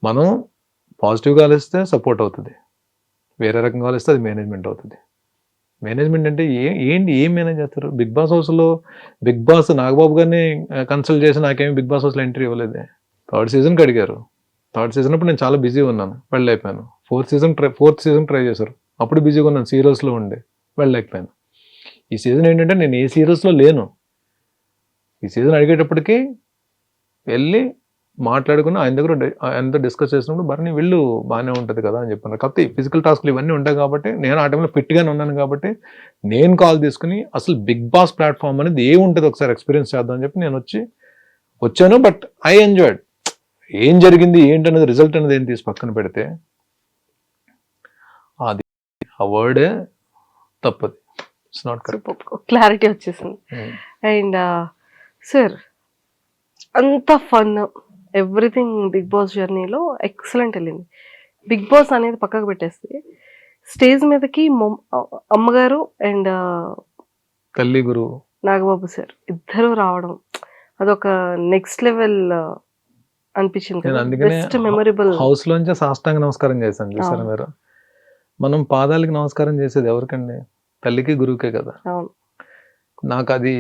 మనం పాజిటివ్గా ఆలోచిస్తే సపోర్ట్ అవుతుంది, వేరే రకంగా ఆలోచిస్తే అది మేనేజ్మెంట్ అవుతుంది. మేనేజ్మెంట్ అంటే ఏం మేనేజ్ చేస్తారు? బిగ్ బాస్ హౌస్లో బిగ్ బాస్ నాగబాబు గారిని కన్సల్ట్ చేసి నాకేమి బిగ్ బాస్ హౌస్లో ఎంట్రీ ఇవ్వలేదే. 3rd సీజన్కి అడిగారు. 3rd సీజన్ అప్పుడు నేను చాలా బిజీగా ఉన్నాను, వెళ్ళలేకపోయాను. 4th సీజన్ ట్రై చేశారు, అప్పుడు బిజీగా ఉన్నాను, సీరియల్స్లో ఉండి వెళ్ళలేకపోయాను. ఈ సీజన్ ఏంటంటే నేను ఏ సీరియల్స్లో లేను. ఈ సీజన్ అడిగేటప్పటికి వెళ్ళి మాట్లాడుకుని ఆయనతో డిస్కస్ చేసినప్పుడు బర్నీ వెళ్ళు బాగానే ఉంటుంది కదా అని చెప్పాను. కాకపోతే ఫిజికల్ టాస్క్లు ఇవన్నీ ఉంటాయి కాబట్టి నేను ఆ టైంలో ఫిట్గానే ఉన్నాను కాబట్టి నేను కాల్ తీసుకుని అసలు బిగ్ బాస్ ప్లాట్ఫామ్ అనేది ఏముంటుంది ఒకసారి ఎక్స్పీరియన్స్ చేద్దాం అని చెప్పి నేను వచ్చాను. But I enjoyed. ఏం జరిగింది ఏంటనేది రిజల్ట్ అనేది ఏం తీసి పక్కన పెడితే అది ఆ వర్డే తప్పది. It's not correct. క్లారిటీ వచ్చేసింది. అండ్ సార్ అంత ఫన్ ఎవ్రీథింగ్ బిగ్ బాస్ జర్నీలో ఎక్సలెంట్ వెళ్ళింది. బిగ్ బాస్ అనేది పక్కకు పెట్టేస్తే స్టేజ్ మీదకి అమ్మగారు అండ్ తల్లి గురువు నాగబాబు సార్ ఇద్దరు రావడం అదొక నెక్స్ట్ లెవెల్ అనిపించింది. Best memorable. హౌస్ లోంచి సాష్టాంగ నమస్కారం చేశాను చూసారా మీరు? మనం పాదాలకి నమస్కారం చేసేది ఎవరికండి? తల్లికి గురువుకే కదా. నాకు అది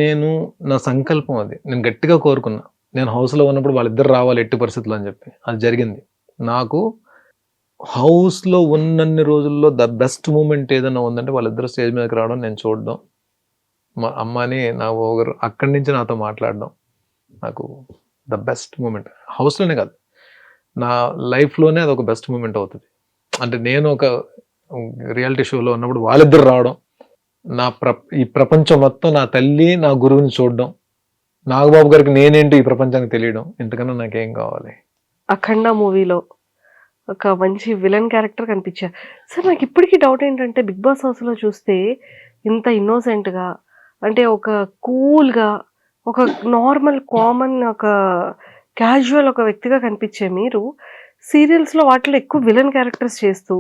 నేను నా సంకల్పం, అది నేను గట్టిగా కోరుకున్నా. నేను హౌస్లో ఉన్నప్పుడు వాళ్ళిద్దరు రావాలి ఎట్టి పరిస్థితుల్లో అని చెప్పి అది జరిగింది. నాకు హౌస్లో ఉన్నన్ని రోజుల్లో ద బెస్ట్ మూమెంట్ ఏదైనా ఉందంటే వాళ్ళిద్దరు స్టేజ్ మీదకి రావడం, నేను చూడడం, మా అమ్మని నా ఒకరు అక్కడి నుంచి నాతో మాట్లాడడం నాకు ద బెస్ట్ మూమెంట్. హౌస్లోనే కాదు, నా లైఫ్లోనే అది ఒక బెస్ట్ మూమెంట్ అవుతుంది. అంటే నేను ఒక రియాలిటీ షోలో ఉన్నప్పుడు వాళ్ళిద్దరు రావడం, ఈ ప్రపంచం మొత్తం నా తల్లి నా గురువుని చూడడం, నాగబాబు గారికి నేనేంటి ఈ ప్రపంచానికి తెలియడం, ఇంతకన్నా నాకేం కావాలి? అఖండ మూవీలో ఒక మంచి విలన్ క్యారెక్టర్ కనిపించారు సార్. నాకు ఇప్పటికీ డౌట్ ఏంటంటే బిగ్ బాస్ హౌస్లో చూస్తే ఇంత ఇన్నోసెంట్గా, అంటే ఒక కూల్గా, ఒక నార్మల్ కామన్ ఒక క్యాజువల్ ఒక వ్యక్తిగా కనిపించే మీరు సీరియల్స్లో వాటిలో ఎక్కువ విలన్ క్యారెక్టర్స్ చేస్తూ,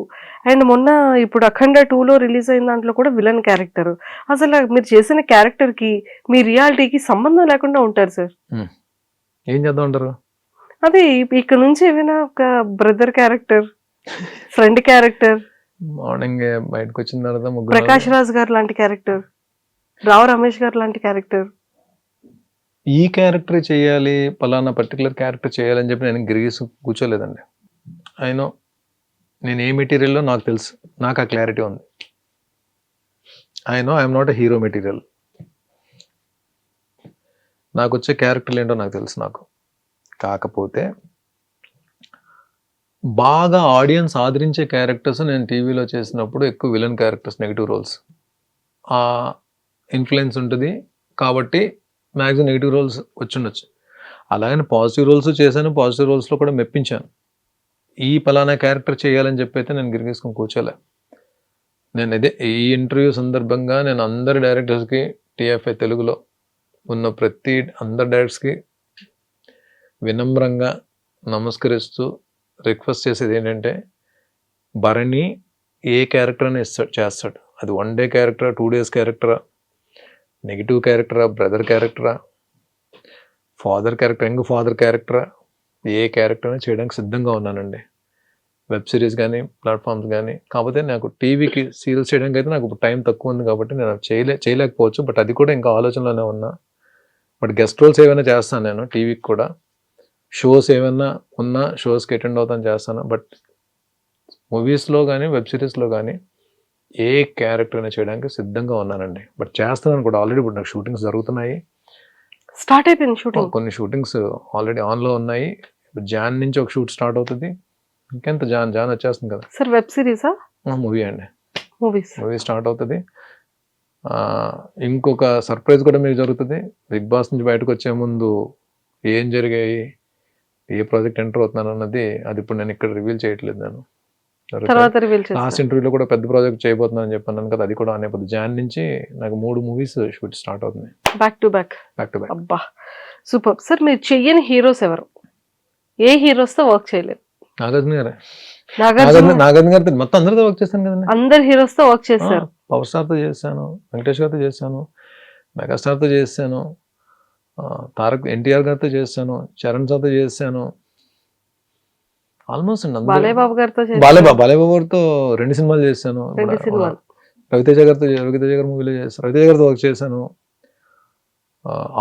అండ్ మొన్న ఇప్పుడు అఖండ 2లో రిలీజ్ అయిన దాంట్లో కూడా విలన్ క్యారెక్టర్. అసలు మీరు చేసిన క్యారెక్టర్కి మీ రియాలిటీకి సంబంధం లేకుండా ఉంటారు సార్. ఏం చేద్దాం అంటారు? అదే ఇక్కడ నుంచి ఏమైనా ఒక brother character, friend character, morning బయటకు వచ్చిన తర్వాత ప్రకాష్ రాజ్ గారు లాంటి క్యారెక్టర్, రావు రమేష్ గారు లాంటి క్యారెక్టర్, ఈ క్యారెక్టర్ చేయాలి, పలానా పర్టికులర్ క్యారెక్టర్ చేయాలని చెప్పి నేను గిరిగీసి కూర్చోలేదండి. అయినో నేను ఏ మెటీరియల్లో నాకు తెలుసు, నాకు ఆ క్లారిటీ ఉంది. I'm not a hero material. నాకు వచ్చే క్యారెక్టర్లు ఏంటో నాకు తెలుసు. నాకు కాకపోతే బాగా ఆడియన్స్ ఆదరించే క్యారెక్టర్స్ నేను టీవీలో చేసినప్పుడు ఎక్కువ విలన్ క్యారెక్టర్స్, నెగిటివ్ రోల్స్ ఆ ఇన్ఫ్లుయెన్స్ ఉంటుంది కాబట్టి మ్యాక్సిమం నెగిటివ్ రోల్స్ వచ్చిండొచ్చు. అలాగని పాజిటివ్ రోల్స్ చేశాను, పాజిటివ్ రోల్స్లో కూడా మెప్పించాను. ఈ పలానా క్యారెక్టర్ చేయాలని చెప్పి అయితే నేను గిరిగేసుకొని కూర్చోలే. నేను అదే ఈ ఇంటర్వ్యూ సందర్భంగా నేను అందరి డైరెక్టర్స్కి, టీఎఫ్ఐ తెలుగులో ఉన్న అందరి డైరెక్టర్స్కి వినమ్రంగా నమస్కరిస్తూ రిక్వెస్ట్ చేసేది ఏంటంటే, భరణి ఏ క్యారెక్టర్ అని చేస్తాడు. అది 1 డే క్యారెక్టరా, 2 days క్యారెక్టరా, నెగిటివ్ క్యారెక్టరా, బ్రదర్ క్యారెక్టరా, ఫాదర్ క్యారెక్టర్, యంగ్ ఫాదర్ క్యారెక్టరా, ఏ క్యారెక్టర్ అని చేయడానికి సిద్ధంగా ఉన్నానండి. వెబ్ సిరీస్ కానీ, ప్లాట్ఫామ్స్ కానీ. కాకపోతే నాకు టీవీకి సీరియల్స్ చేయడానికి అయితే నాకు టైం తక్కువ ఉంది కాబట్టి నేను చేయలేకపోవచ్చు. బట్ అది కూడా ఇంకా ఆలోచనలోనే ఉన్నా. బట్ గెస్ట్ రోల్స్ ఏమైనా చేస్తాను నేను టీవీకి కూడా. షోస్ ఏమైనా ఉన్నా షోస్కి అటెండ్ అవుతాను, చేస్తాను. బట్ మూవీస్లో కానీ వెబ్ సిరీస్లో కానీ ఏ క్యారెక్టర్ అయినా చేయడానికి సిద్ధంగా ఉన్నానండి. బట్ చేస్తున్నాను కూడా ఆల్రెడీ. ఇప్పుడు నాకు షూటింగ్స్ జరుగుతున్నాయి, స్టార్ట్ అయిపోయింది షూటింగ్. కొన్ని షూటింగ్స్ ఆల్రెడీ ఆన్లో ఉన్నాయి. జాన్ నుంచి ఒక షూట్ స్టార్ట్ అవుతుంది, ఇంకెంత జాన్ వచ్చేస్తుంది కదా. సార్ వెబ్ సిరీసా మూవీ అండి, మూవీస్? మూవీ స్టార్ట్ అవుతుంది. ఇంకొక సర్ప్రైజ్ కూడా మీకు జరుగుతుంది. బిగ్ బాస్ నుంచి బయటకు వచ్చే ముందు ఏం జరిగాయి, ఏ ప్రాజెక్ట్ ఎంటర్ అవుతున్నాను అన్నది అది ఇప్పుడు నేను ఇక్కడ రివీల్ చేయట్లేదు. నేను తర్వాత రివీల్ లాస్ట్ చేస్తాను. ఇంటర్వ్యూలో కూడా పెద్ద ప్రాజెక్ట్ చేయబోతున్నాను చెప్పాను కదా, అది కూడా అనేపోతుంది. జాన్ నుంచి నాకు 3 మూవీస్ షూట్ స్టార్ట్ అవుతున్నాయి back to back. Back to back. అబ్బా సూపర్. సార్ మీరు చెయ్యని హీరోస్ ఎవరు? ఏ హీరోస్ తో వర్క్ చేయలేదు? నాగార్జున గారే. నాగార్జున నాగార్జున గారితో మొత్తం అందరితో వర్క్ చేశాను కదండి. అందరు హీరోస్ తో వర్క్ చేశారు. పవర్ స్టార్తో చేశాను, వెంకటేష్ గారితో చేశాను, మెగాస్టార్తో చేశాను, తారక్ ఎన్టీఆర్ గారితో చేశాను, చరణ్ సార్తో చేశాను. ఆల్మోస్ట్ బాలయ్య బాబు గారితో బాలయ్య బాబు గారితో 2 సినిమాలు చేశాను. 2 సినిమాలు. రవితేజ గారి మూవీలో చేశాను, రవితేజ గారితో వర్క్ చేశాను.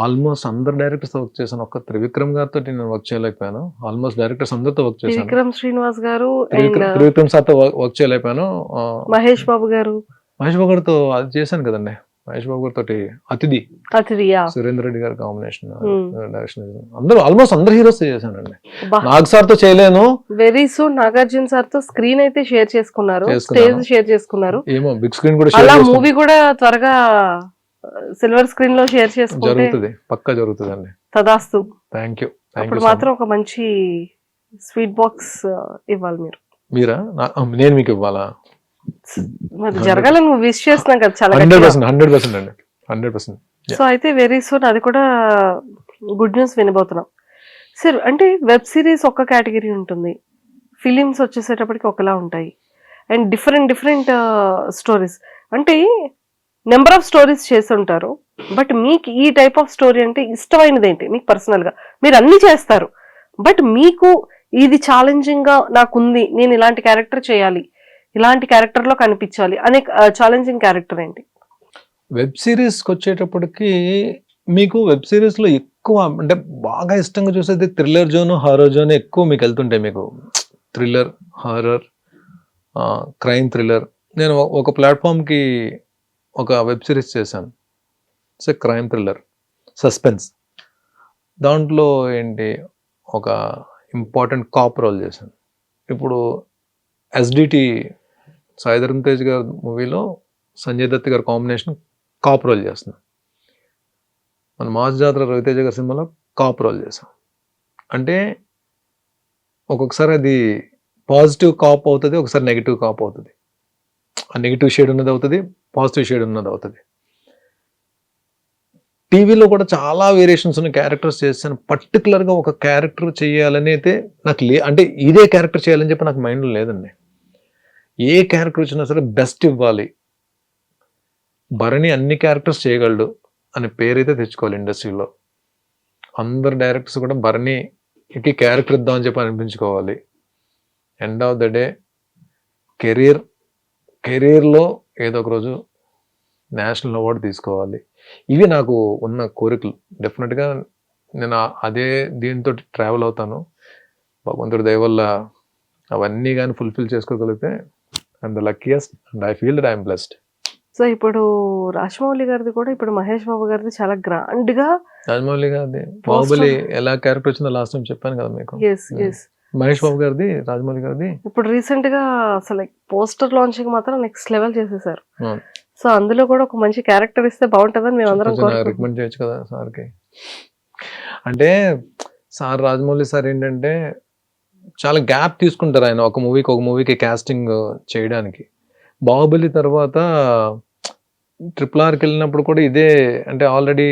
ఆల్మోస్ట్ అందరు డైరెక్టర్స్ వర్క్ చేశాను. ఒక్క త్రివిక్రమ్ గారితో నేను వర్క్ చేయలేకపోయాను. ఆల్మోస్ట్ డైరెక్టర్స్ అందరితో వర్క్ చేశాను. విక్రమ్ శ్రీనివాస్ గారు, త్రివిక్రమ్ సార్తో వర్క్ చేయలేకపోయాను. మహేష్ బాబు గారు. మహేష్ బాబు గారితో అది చేశాను కదండి. మహేష్ బాబు గారితో అతిథి సురేందర్ రెడ్డి గారి కాంబినేషన్ డైరెక్షన్. అందరూ ఆల్మోస్ట్ అందరు హీరోస్ చేశానండి. నాగ్ సార్ తో చేయలేను. వెరీ సూన్ నాగార్జున సార్ తో స్క్రీన్ అయితే షేర్ చేసుకున్నారు, స్టేజ్ షేర్ చేసుకున్నారు. ఏమో బిగ్ స్క్రీన్ కూడా అలా మూవీ కూడా త్వరగా సిల్వర్ స్క్రీన్ లో షేర్ చేసుకుంటే జరుగుతుంది, పక్కా జరుగుతుంది అండి. తదాస్తు. Thank you. అప్పుడు మాత్రం ఒక మంచి స్వీట్ బాక్స్ ఇవ్వాలి మీరు. మీరా? నేను మీకు ఇవ్వాలా? మరి జరగాలని నువ్వు విష్ చేస్తున్నాం కదా చాలా. 100% అండి, 100%. సో అయితే వెరీ సూన్ అది కూడా గుడ్ న్యూస్ వినబోతున్నాం సార్. అంటే వెబ్ సిరీస్ ఒక కేటగిరీ ఉంటుంది, ఫిలిమ్స్ వచ్చేసేటప్పటికి ఒకలా ఉంటాయి, అండ్ డిఫరెంట్ స్టోరీస్. అంటే నెంబర్ ఆఫ్ స్టోరీస్ చేసి ఉంటారు, బట్ మీకు ఈ టైప్ ఆఫ్ స్టోరీ అంటే ఇష్టమైనది ఏంటి మీకు పర్సనల్ గా? మీరు అన్ని చేస్తారు, బట్ మీకు ఇది ఛాలెంజింగ్ గా నాకుంది, నేను ఇలాంటి క్యారెక్టర్ చేయాలి, ఇలాంటి క్యారెక్టర్ లో కనిపించాలి అనే ఛాలెంజింగ్ క్యారెక్టర్ ఏంటి? వెబ్ సిరీస్కి వచ్చేటప్పటికి మీకు వెబ్ సిరీస్ లో ఎక్కువ అంటే బాగా ఇష్టంగా చూసేది థ్రిల్లర్ జోన్, హారర్ జోన్ ఎక్కువ మీకు వెళ్తుంటాయి. మీకు థ్రిల్లర్, హారర్, క్రైమ్ థ్రిల్లర్. నేను ఒక ప్లాట్ఫామ్కి ఒక వెబ్ సిరీస్ చేశాను, ఇట్స్ క్రైమ్ థ్రిల్లర్ సస్పెన్స్. దాంట్లో ఏంటి ఒక ఇంపార్టెంట్ కాప్ రోల్ చేశాను. ఇప్పుడు ఎస్డిటి సాయి ధరమ్ తేజ్ గారి మూవీలో సంజయ్ దత్ గారి కాంబినేషన్ కాప్ రోల్ చేస్తున్నాం. మన మాస్ జాతర రవితేజ గారి సినిమాలో కాప్ రోల్ చేసాం. అంటే ఒక్కొక్కసారి అది పాజిటివ్ కాప్ అవుతుంది, ఒకసారి నెగిటివ్ కాప్ అవుతుంది. ఆ నెగిటివ్ షేడ్ ఉన్నది అవుతుంది, పాజిటివ్ షేడ్ ఉన్నది అవుతుంది. టీవీలో కూడా చాలా వేరియేషన్స్ ఉన్న క్యారెక్టర్స్ చేశాను. పర్టికులర్గా ఒక క్యారెక్టర్ చేయాలని అయితే నాకు అంటే ఇదే క్యారెక్టర్ చేయాలని చెప్పి నాకు మైండ్లో లేదండి. ఏ క్యారెక్టర్ వచ్చినా సరే బెస్ట్ ఇవ్వాలి. భరణి అన్ని క్యారెక్టర్స్ చేయగలడు అనే పేరైతే తెచ్చుకోవాలి ఇండస్ట్రీలో. అందరు డైరెక్టర్స్ కూడా భరణికి క్యారెక్టర్ ఇద్దామని చెప్పి అనిపించుకోవాలి. ఎండ్ ఆఫ్ ద డే కెరీర్లో ఏదో ఒక రోజు నేషనల్ అవార్డు తీసుకోవాలి. ఇవి నాకు ఉన్న కోరికలు. డెఫినెట్గా నేను అదే దీంతో ట్రావెల్ అవుతాను. భగవంతుడి దయ వల్ల అవన్నీ కానీ ఫుల్ఫిల్ చేసుకోగలిగితే I'm the luckiest and I feel that I'm blessed. So ఇప్పుడు రాజమౌళి గారిది కూడా, ఇప్పుడు మహేష్ బాబు గారిది చాలా గ్రాండ్ గా. రాజమౌళి గారిది బాహుబలి ఎలా క్యారెక్టర్ వచ్చిందో లాస్ట్ టైం చెప్పాను కదా మీకు. మహేష్ బాబు గారిది, రాజమౌళి గారిది ఇప్పుడు రీసెంట్ గా అసలు పోస్టర్ లాంచింగ్ మాత్రం నెక్స్ట్ లెవెల్ చేసేసారు. సో అందులో కూడా ఒక మంచి క్యారెక్టర్ ఇస్తే బాగుంటుందని మేము అందరం రికమెండ్ చేయొచ్చు కదా సార్కి. అంటే సార్ రాజమౌళి సార్ ఏంటంటే చాలా గ్యాప్ తీసుకుంటారు ఆయన ఒక మూవీకి కాస్టింగ్ చేయడానికి. బాహుబలి తర్వాత RRRకి వెళ్ళినప్పుడు కూడా ఇదే, అంటే ఆల్రెడీ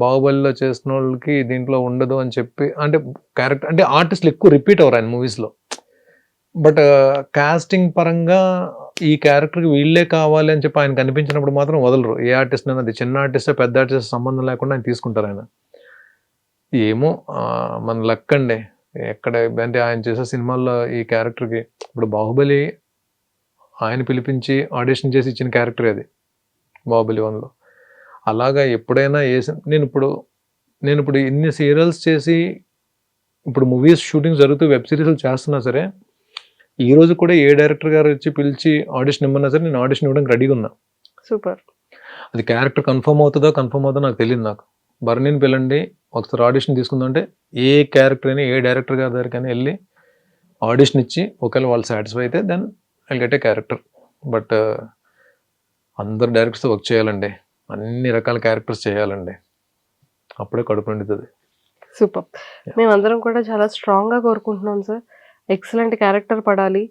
బాహుబలిలో చేసిన వాళ్ళకి దీంట్లో ఉండదు అని చెప్పి, అంటే క్యారెక్టర్ అంటే ఆర్టిస్టులు ఎక్కువ రిపీట్ అవ్వరు ఆయన మూవీస్లో. బట్ కాస్టింగ్ పరంగా ఈ క్యారెక్టర్కి వీళ్ళే కావాలి అని చెప్పి ఆయన కనిపించినప్పుడు మాత్రం వదలరు. ఏ ఆర్టిస్ట్ అయినా, అది చిన్న ఆర్టిస్ట్ పెద్ద ఆర్టిస్ట్ సంబంధం లేకుండా ఆయన తీసుకుంటారు. ఆయన ఏమో మన లక్ అండి. ఎక్కడ అంటే ఆయన చేసే సినిమాల్లో ఈ క్యారెక్టర్కి, ఇప్పుడు బాహుబలి ఆయన పిలిపించి ఆడిషన్ చేసి ఇచ్చిన క్యారెక్టర్ అది బాహుబలి 1లో. అలాగా ఎప్పుడైనా నేను ఇప్పుడు ఇన్ని సీరియల్స్ చేసి ఇప్పుడు మూవీస్ షూటింగ్ జరుగుతూ వెబ్ సిరీస్లు చేస్తున్నా సరే, ఈ రోజు కూడా ఏ డైరెక్టర్ గారు వచ్చి పిలిచి ఆడిషన్ ఇమ్మన్నా సరే నేను ఆడిషన్ ఇవ్వడానికి రెడీగా ఉన్నా. సూపర్. అది క్యారెక్టర్ కన్ఫర్మ్ అవుతుందో నాకు తెలియదు. నాకు భరణిని పిల్లండి ఒకసారి ఆడిషన్ తీసుకుందాం అంటే ఏ క్యారెక్టర్ అయినా ఏ డైరెక్టర్ గారి దగ్గరికైనా వెళ్ళి ఆడిషన్ ఇచ్చి ఒకవేళ వాళ్ళు సాటిస్ఫై అయితే then I get a character. But అందరు డైరెక్టర్స్తో వర్క్ చేయాలండి, అన్ని రకాల క్యారెక్టర్స్ చేయాలండి, అప్పుడే కడుపు నిండుతుంది. సూపర్. మేమందరం కూడా చాలా స్ట్రాంగ్గా కోరుకుంటున్నాం సార్, ఎక్సలెంట్ క్యారెక్టర్ పడాలి.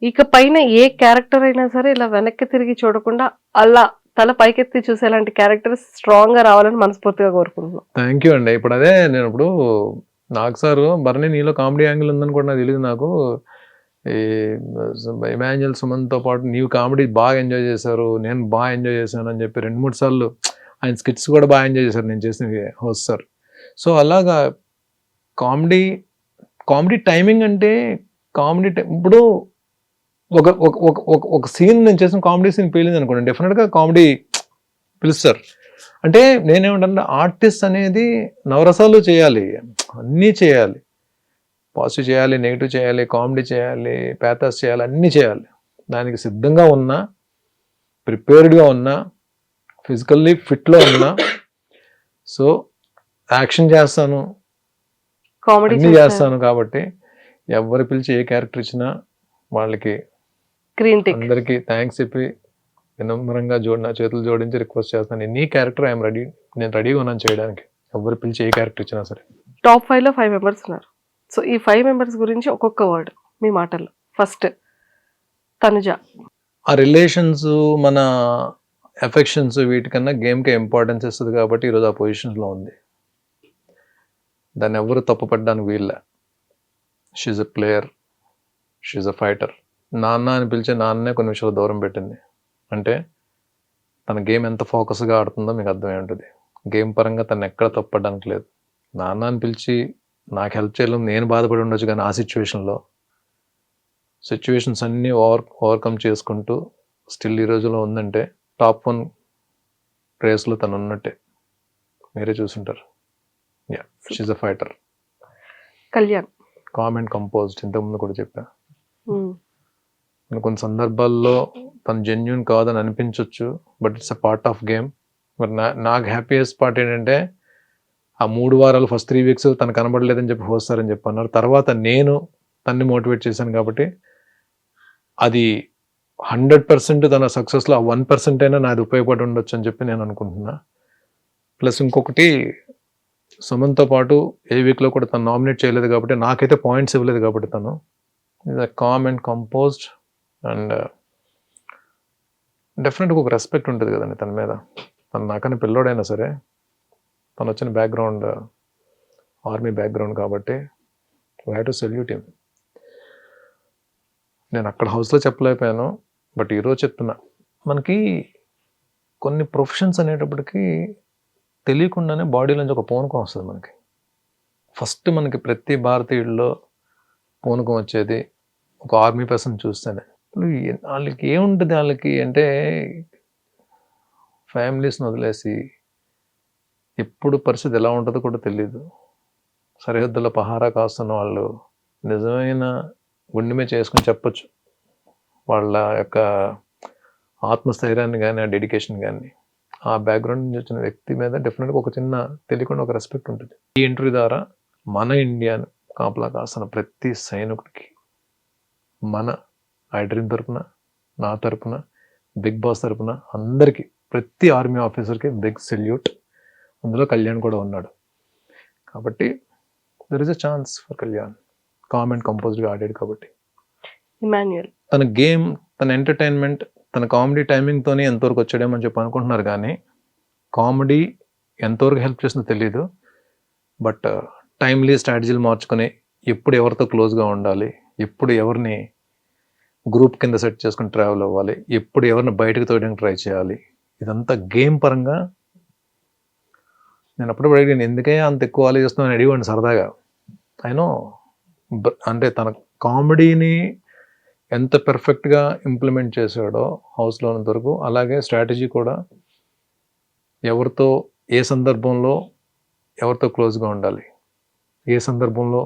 ఇక పైన ఏ క్యారెక్టర్ అయినా సరే ఇలా వెనక్కి తిరిగి చూడకుండా అలా తల పైకెత్తి చూసేలాంటి క్యారెక్టర్స్ స్ట్రాంగ్గా రావాలని మనస్ఫూర్తిగా కోరుకుంటున్నాం. థ్యాంక్ యూ అండి. ఇప్పుడు అదే నేను ఇప్పుడు నాకు సార్ భరణి నీలో కామెడీ యాంగిల్ ఉందని కూడా నాకు తెలియదు. నాకు ఈ ఇమాన్యుయల్ సుమన్తో పాటు నీవు కామెడీ బాగా ఎంజాయ్ చేశారు, నేను బాగా ఎంజాయ్ చేశాను అని చెప్పి 2-3 సార్లు ఆయన స్కిట్స్ కూడా బాగా ఎంజాయ్ చేశారు నేను చేసిన హోస్ట్ సార్. సో అలాగా కామెడీ టైమింగ్ అంటే ఇప్పుడు ఒక సీన్ నేను చేసిన కామెడీ సీన్ పేలింది అనుకోండి, డెఫినెట్గా కామెడీ పిలుస్తారు. అంటే నేనేమంటే ఆర్టిస్ట్ అనేది నవరసాలు చేయాలి, అన్నీ చేయాలి, పాజిటివ్ చేయాలి, నెగిటివ్ చేయాలి, కామెడీ చేయాలి, ప్యాథాస్ చేయాలి, అన్నీ చేయాలి. దానికి సిద్ధంగా ఉన్నా, ప్రిపేర్డ్గా ఉన్నా, ఫిజికల్లీ ఫిట్లో ఉన్నా, సో యాక్షన్ చేస్తాను, కామెడీ అన్నీ చేస్తాను. కాబట్టి ఎవరు పిలిచి ఏ క్యారెక్టర్ ఇచ్చినా వాళ్ళకి గ్రీన్ టిక్ అందరికీ థ్యాంక్స్ చెప్పి వినమ్రంగా నా చేతులు జోడించి రిక్వెస్ట్ చేస్తాను, ఎనీ క్యారెక్టర్ ఐఎమ్ రెడీ, నేను రెడీగా ఉన్నాను చేయడానికి, ఎవరు పిలిచి ఏ క్యారెక్టర్ ఇచ్చినా సరే. టాప్ 5లో 5 మెంబర్స్ ఉన్నారు. సో ఈ 5 మెంబర్స్ గురించి ఒక్కొక్క వర్డ్ మీ మాటల్లో. ఫస్ట్ తనుజ. ఆ రిలేషన్స్, మన ఎఫెక్షన్స్ వీటికన్నా గేమ్కే ఇంపార్టెన్స్ ఇస్తుంది కాబట్టి ఈరోజు ఆ పొజిషన్లో ఉంది. దాన్ని ఎవరు తప్పుపడ్డానికి వీళ్ళ. She's a player, she's a fighter. నాన్న అని పిలిచే నాన్నే కొన్ని విషయాలు దూరం పెట్టింది అంటే తన గేమ్ ఎంత ఫోకస్గా ఆడుతుందో మీకు అర్థమై ఉంటుంది. గేమ్ పరంగా తను ఎక్కడ తప్పడానికి లేదు. నాన్న అని పిలిచి నాకు హెల్ప్ చేయలేం, నేను బాధపడి ఉండొచ్చు, కానీ ఆ సిచ్యువేషన్స్ అన్నీ ఓవర్కమ్ చేసుకుంటూ స్టిల్ ఈ రోజులో ఉందంటే టాప్ 1 రేస్లో తను ఉన్నట్టే, మీరే చూసుంటారు. Yeah, she's a fighter. Kalyan. Calm and composed, ఇంతకుముందు కూడా చెప్పా. కొన్ని సందర్భాల్లో తను జెన్యున్ కాదని అనిపించవచ్చు, but it's a part of game. But నాకు హ్యాపీయెస్ట్ పార్ట్ ఏంటంటే ఆ 3 వారాలు ఫస్ట్ 3 వీక్స్ తను కనబడలేదని చెప్పి వస్తారని చెప్పి అన్నారు. తర్వాత నేను తన్ని మోటివేట్ చేశాను కాబట్టి అది 100% తన సక్సెస్లో ఆ 1% అయినా నాది ఉపయోగపడి ఉండొచ్చు అని చెప్పి నేను అనుకుంటున్నా. ప్లస్ ఇంకొకటి, సుమన్తో పాటు ఏ వీక్లో కూడా తను నామినేట్ చేయలేదు కాబట్టి, నాకైతే పాయింట్స్ ఇవ్వలేదు కాబట్టి, తను is a calm and composed and డెఫినెట్గా ఒక రెస్పెక్ట్ ఉంటుంది కదండి తన మీద. తను నాకన్నా పిల్లోడైనా సరే, తను వచ్చిన బ్యాక్గ్రౌండ్ ఆర్మీ బ్యాక్గ్రౌండ్ కాబట్టి we have to salute him. నేను అక్కడ హౌస్లో చెప్పలేకపోయాను, బట్ ఈరోజు చెప్తున్నా. మనకి కొన్ని ప్రొఫెషన్స్ అనేటప్పటికీ తెలియకుండానే బాడీలోంచి ఒక పూనకం వస్తుంది మనకి. ఫస్ట్ మనకి ప్రతి భారతీయుల్లో పూనకం వచ్చేది ఒక ఆర్మీ పర్సన్ చూస్తేనే. వాళ్ళకి ఏముంటుంది, వాళ్ళకి అంటే ఫ్యామిలీస్ని వదిలేసి ఎప్పుడు పరిస్థితి ఎలా ఉంటుందో కూడా తెలియదు. సరిహద్దుల పహారా కాస్తున్న వాళ్ళు నిజమైన గుండెమే చేసుకుని చెప్పొచ్చు వాళ్ళ యొక్క ఆత్మస్థైర్యాన్ని కానీ, ఆ డెడికేషన్ కానీ. ఆ బ్యాక్గ్రౌండ్ నుంచి వచ్చిన వ్యక్తి మీద డెఫినెట్గా ఒక చిన్న తెలియకుండా ఒక రెస్పెక్ట్ ఉంటుంది. ఈ ఇంటర్వ్యూ ద్వారా మన ఇండియాను కాపలా కాస్తున్న ప్రతి సైనికుడికి మన ఐ డ్రీమ్ తరపున, నా తరపున, బిగ్ బాస్ తరపున అందరికీ, ప్రతి ఆర్మీ ఆఫీసర్కి బిగ్ సెల్యూట్. అందులో కళ్యాణ్ కూడా ఉన్నాడు కాబట్టి there is a chance for Kalyan. Calm and కంపోజ్డ్గా ఆడాడు కాబట్టి. ఇమాన్యుయల్. తన గేమ్, తన ఎంటర్టైన్మెంట్, తన కామెడీ టైమింగ్తోనే ఎంతవరకు వచ్చాడేమని చెప్పి అనుకుంటున్నారు, కానీ కామెడీ ఎంతవరకు హెల్ప్ చేస్తుందో తెలియదు. బట్ టైమ్లీ స్ట్రాటజీలు మార్చుకొని ఎప్పుడు ఎవరితో క్లోజ్గా ఉండాలి, ఎప్పుడు ఎవరిని గ్రూప్ కింద సెట్ చేసుకుని ట్రావెల్ అవ్వాలి, ఎప్పుడు ఎవరిని బయటకు తోయడానికి ట్రై చేయాలి, ఇదంతా గేమ్ పరంగా. నేను అప్పుడు అడిగాను, ఎందుకే అంత ఎక్కువ ఆలోచిస్తున్నాను అని అడిగాను సరదాగా. అయినో అంటే తన కామెడీని ఎంత పెర్ఫెక్ట్గా ఇంప్లిమెంట్ చేశాడో హౌస్లో ఉన్నంత వరకు, అలాగే స్ట్రాటజీ కూడా ఎవరితో ఏ సందర్భంలో ఎవరితో క్లోజ్గా ఉండాలి, ఏ సందర్భంలో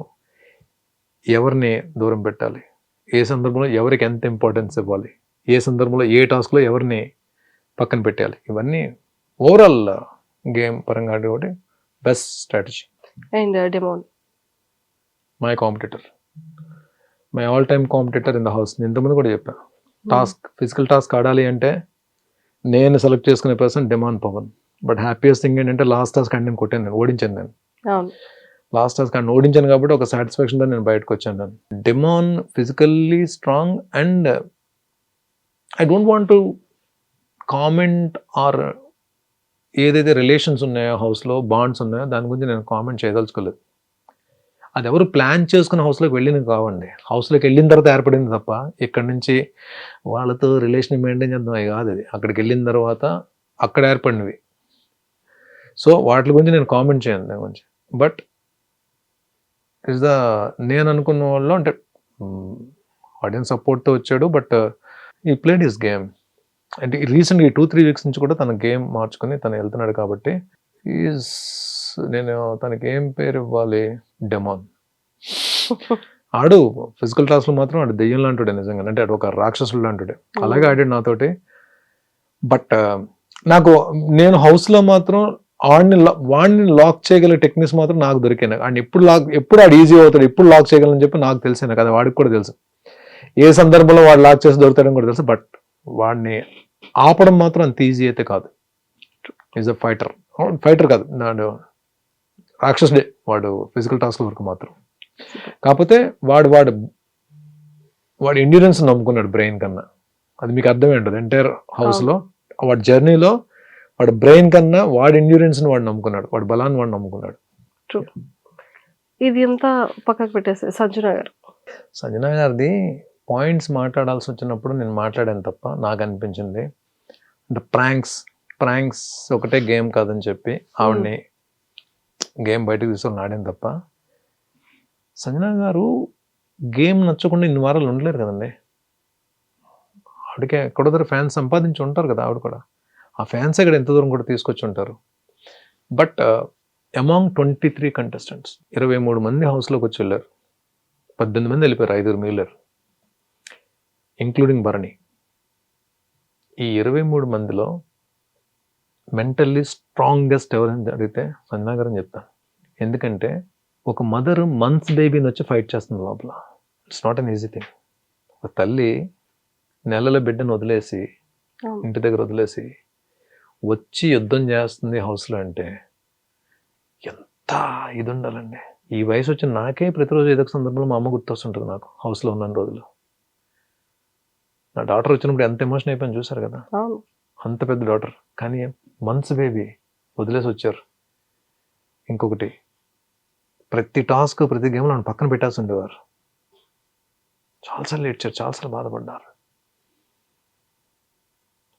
ఎవరిని దూరం పెట్టాలి, ఏ సందర్భంలో ఎవరికి ఎంత ఇంపార్టెన్స్ ఇవ్వాలి, ఏ సందర్భంలో ఏ టాస్క్లో ఎవరిని పక్కన పెట్టాలి, ఇవన్నీ ఓవరాల్ గేమ్ పరంగా ఆడేవాడి best strategy. And Demon. My competitor. My all time competitor in the house. నేను ఇంతకుముందు కూడా చెప్పాను, టాస్క్ ఫిజికల్ టాస్క్ ఆడాలి అంటే నేను సెలెక్ట్ చేసుకునే person demon Pavan. But happiest thing ఏంటంటే లాస్ట్ టాస్క్ అండ్ నేను కొట్టాను, నేను ఓడించాను. నేను అవును. లాస్ట్ టాస్క్ అండ్ ఓడించాను కాబట్టి ఒక సాటిస్ఫాక్షన్తో నేను బయటకు వచ్చాను. నేను demon physically strong and I don't want to comment or ఏదైతే రిలేషన్స్ ఉన్నాయో హౌస్లో బాండ్స్ ఉన్నాయో దాని గురించి నేను కామెంట్ చేయదలుచుకోలేదు. అది ఎవరు ప్లాన్ చేసుకుని హౌస్లోకి వెళ్ళినవి కావండి, హౌస్లోకి వెళ్ళిన తర్వాత ఏర్పడింది తప్ప ఇక్కడ నుంచి వాళ్ళతో రిలేషన్ మెయింటైన్ చేద్దాం అవి కాదు. అది అక్కడికి వెళ్ళిన తర్వాత అక్కడ ఏర్పడినవి. సో వాటి గురించి నేను కామెంట్ చేయను దాని గురించి. బట్ ఇస్ ద నేను అనుకున్న వాళ్ళు అంటే ఆడియన్స్ సపోర్ట్తో వచ్చాడు. బట్ ఈ ప్లేడ్ హిస్ గేమ్. అంటే రీసెంట్గా 2-3 వీక్స్ నుంచి కూడా తన గేమ్ మార్చుకొని తను వెళ్తున్నాడు కాబట్టి నేను తనకి ఏం పేరు ఇవ్వాలి, డెమాన్. ఆడు ఫిజికల్ టాస్క్లో మాత్రం ఆడు దెయ్యం లాంటిడే నిజంగా, అంటే ఆడు ఒక రాక్షసుడు లాంటిడే. అలాగే ఆడాడు నాతోటి. బట్ నాకు నేను హౌస్లో మాత్రం వాడిని లాక్ చేయగల టెక్నిక్స్ మాత్రం నాకు దొరికాయి. అండ్ ఎప్పుడు ఆడు ఈజీ అవుతాడు, ఎప్పుడు లాక్ చేయగలని చెప్పి నాకు తెలిసే, నాకు అది వాడికి కూడా తెలుసు. ఏ సందర్భంలో వాడు లాక్ చేసి దొరుకుతాడని కూడా తెలుసు. బట్ వాడిని ఆపడం మాత్రం అంత ఈజీ అయితే కాదు. ఈజ్ అ ఫైటర్ కాదు, నాడు రాక్షసుడే వాడు ఫిజికల్ టాస్క్ వరకు మాత్రం. కాకపోతే వాడు ఎండ్యూరెన్స్ నమ్ముకున్నాడు బ్రెయిన్ కన్నా. అది మీకు అర్థమే ఉంటుంది. ఎంటైర్ హౌస్లో వాడి జర్నీలో వాడు బ్రెయిన్ కన్నా వాడి ఎండ్యూరెన్స్ని వాడు నమ్ముకున్నాడు, వాడి బలాన్ని వాడు నమ్ముకున్నాడు. ఇది ఎంత పక్కకు పెట్టేసి సంజన గారిది పాయింట్స్ మాట్లాడాల్సి వచ్చినప్పుడు నేను మాట్లాడాను తప్ప నాకు అనిపించింది అంటే ప్రాంక్స్ ఒకటే గేమ్ కాదని చెప్పి ఆవిడ్ని గేమ్ బయటకు తీసుకొని ఆడాను తప్ప, సంజన గారు గేమ్ నచ్చకుండా ఇన్ని వారాలు ఉండలేరు కదండి. ఆవిడకి ఎక్కడో దగ్గర ఫ్యాన్స్ సంపాదించి ఉంటారు కదా, ఆవిడ కూడా ఆ ఫ్యాన్స్ ఇక్కడ ఎంత దూరం కూడా తీసుకొచ్చి ఉంటారు. బట్ అమాంగ్ 23 కంటెస్టెంట్స్ 23 మంది హౌస్లోకి వచ్చి వెళ్ళారు, 18 మంది వెళ్ళిపోయారు, 5 మిగిలారు ఇంక్లూడింగ్ భరణి. ఈ 23 మందిలో మెంటల్లీ స్ట్రాంగెస్ట్ ఎవరైనా అడిగితే సంజన గారు అని చెప్తాను. ఎందుకంటే ఒక మదర్ మంత్స్ బేబీని వచ్చి ఫైట్ చేస్తుంది లోపల. It's not an easy thing. ఒక తల్లి నెలల బిడ్డను వదిలేసి ఇంటి దగ్గర వదిలేసి వచ్చి యుద్ధం చేస్తుంది హౌస్లో అంటే ఎంత ఇది ఉండాలండి. ఈ వయసు వచ్చిన నాకే ప్రతిరోజు ఏదో ఒక సందర్భంలో మా అమ్మ గుర్తొస్తుంటుంది నాకు హౌస్లో ఉన్న రోజులు. నా డాటర్ వచ్చినప్పుడు ఎంత ఎమోషన్ అయిపోయింది చూసారు కదా, అంత పెద్ద డాటర్. కానీ మంత్స్ బేబీ వదిలేసి వచ్చారు. ఇంకొకటి ప్రతి టాస్క్ ప్రతి గేమ్లో నన్ను పక్కన పెట్టాల్సి ఉండేవారు. చాలాసార్లు ఏడ్చారు, చాలాసార్లు బాధపడ్డారు.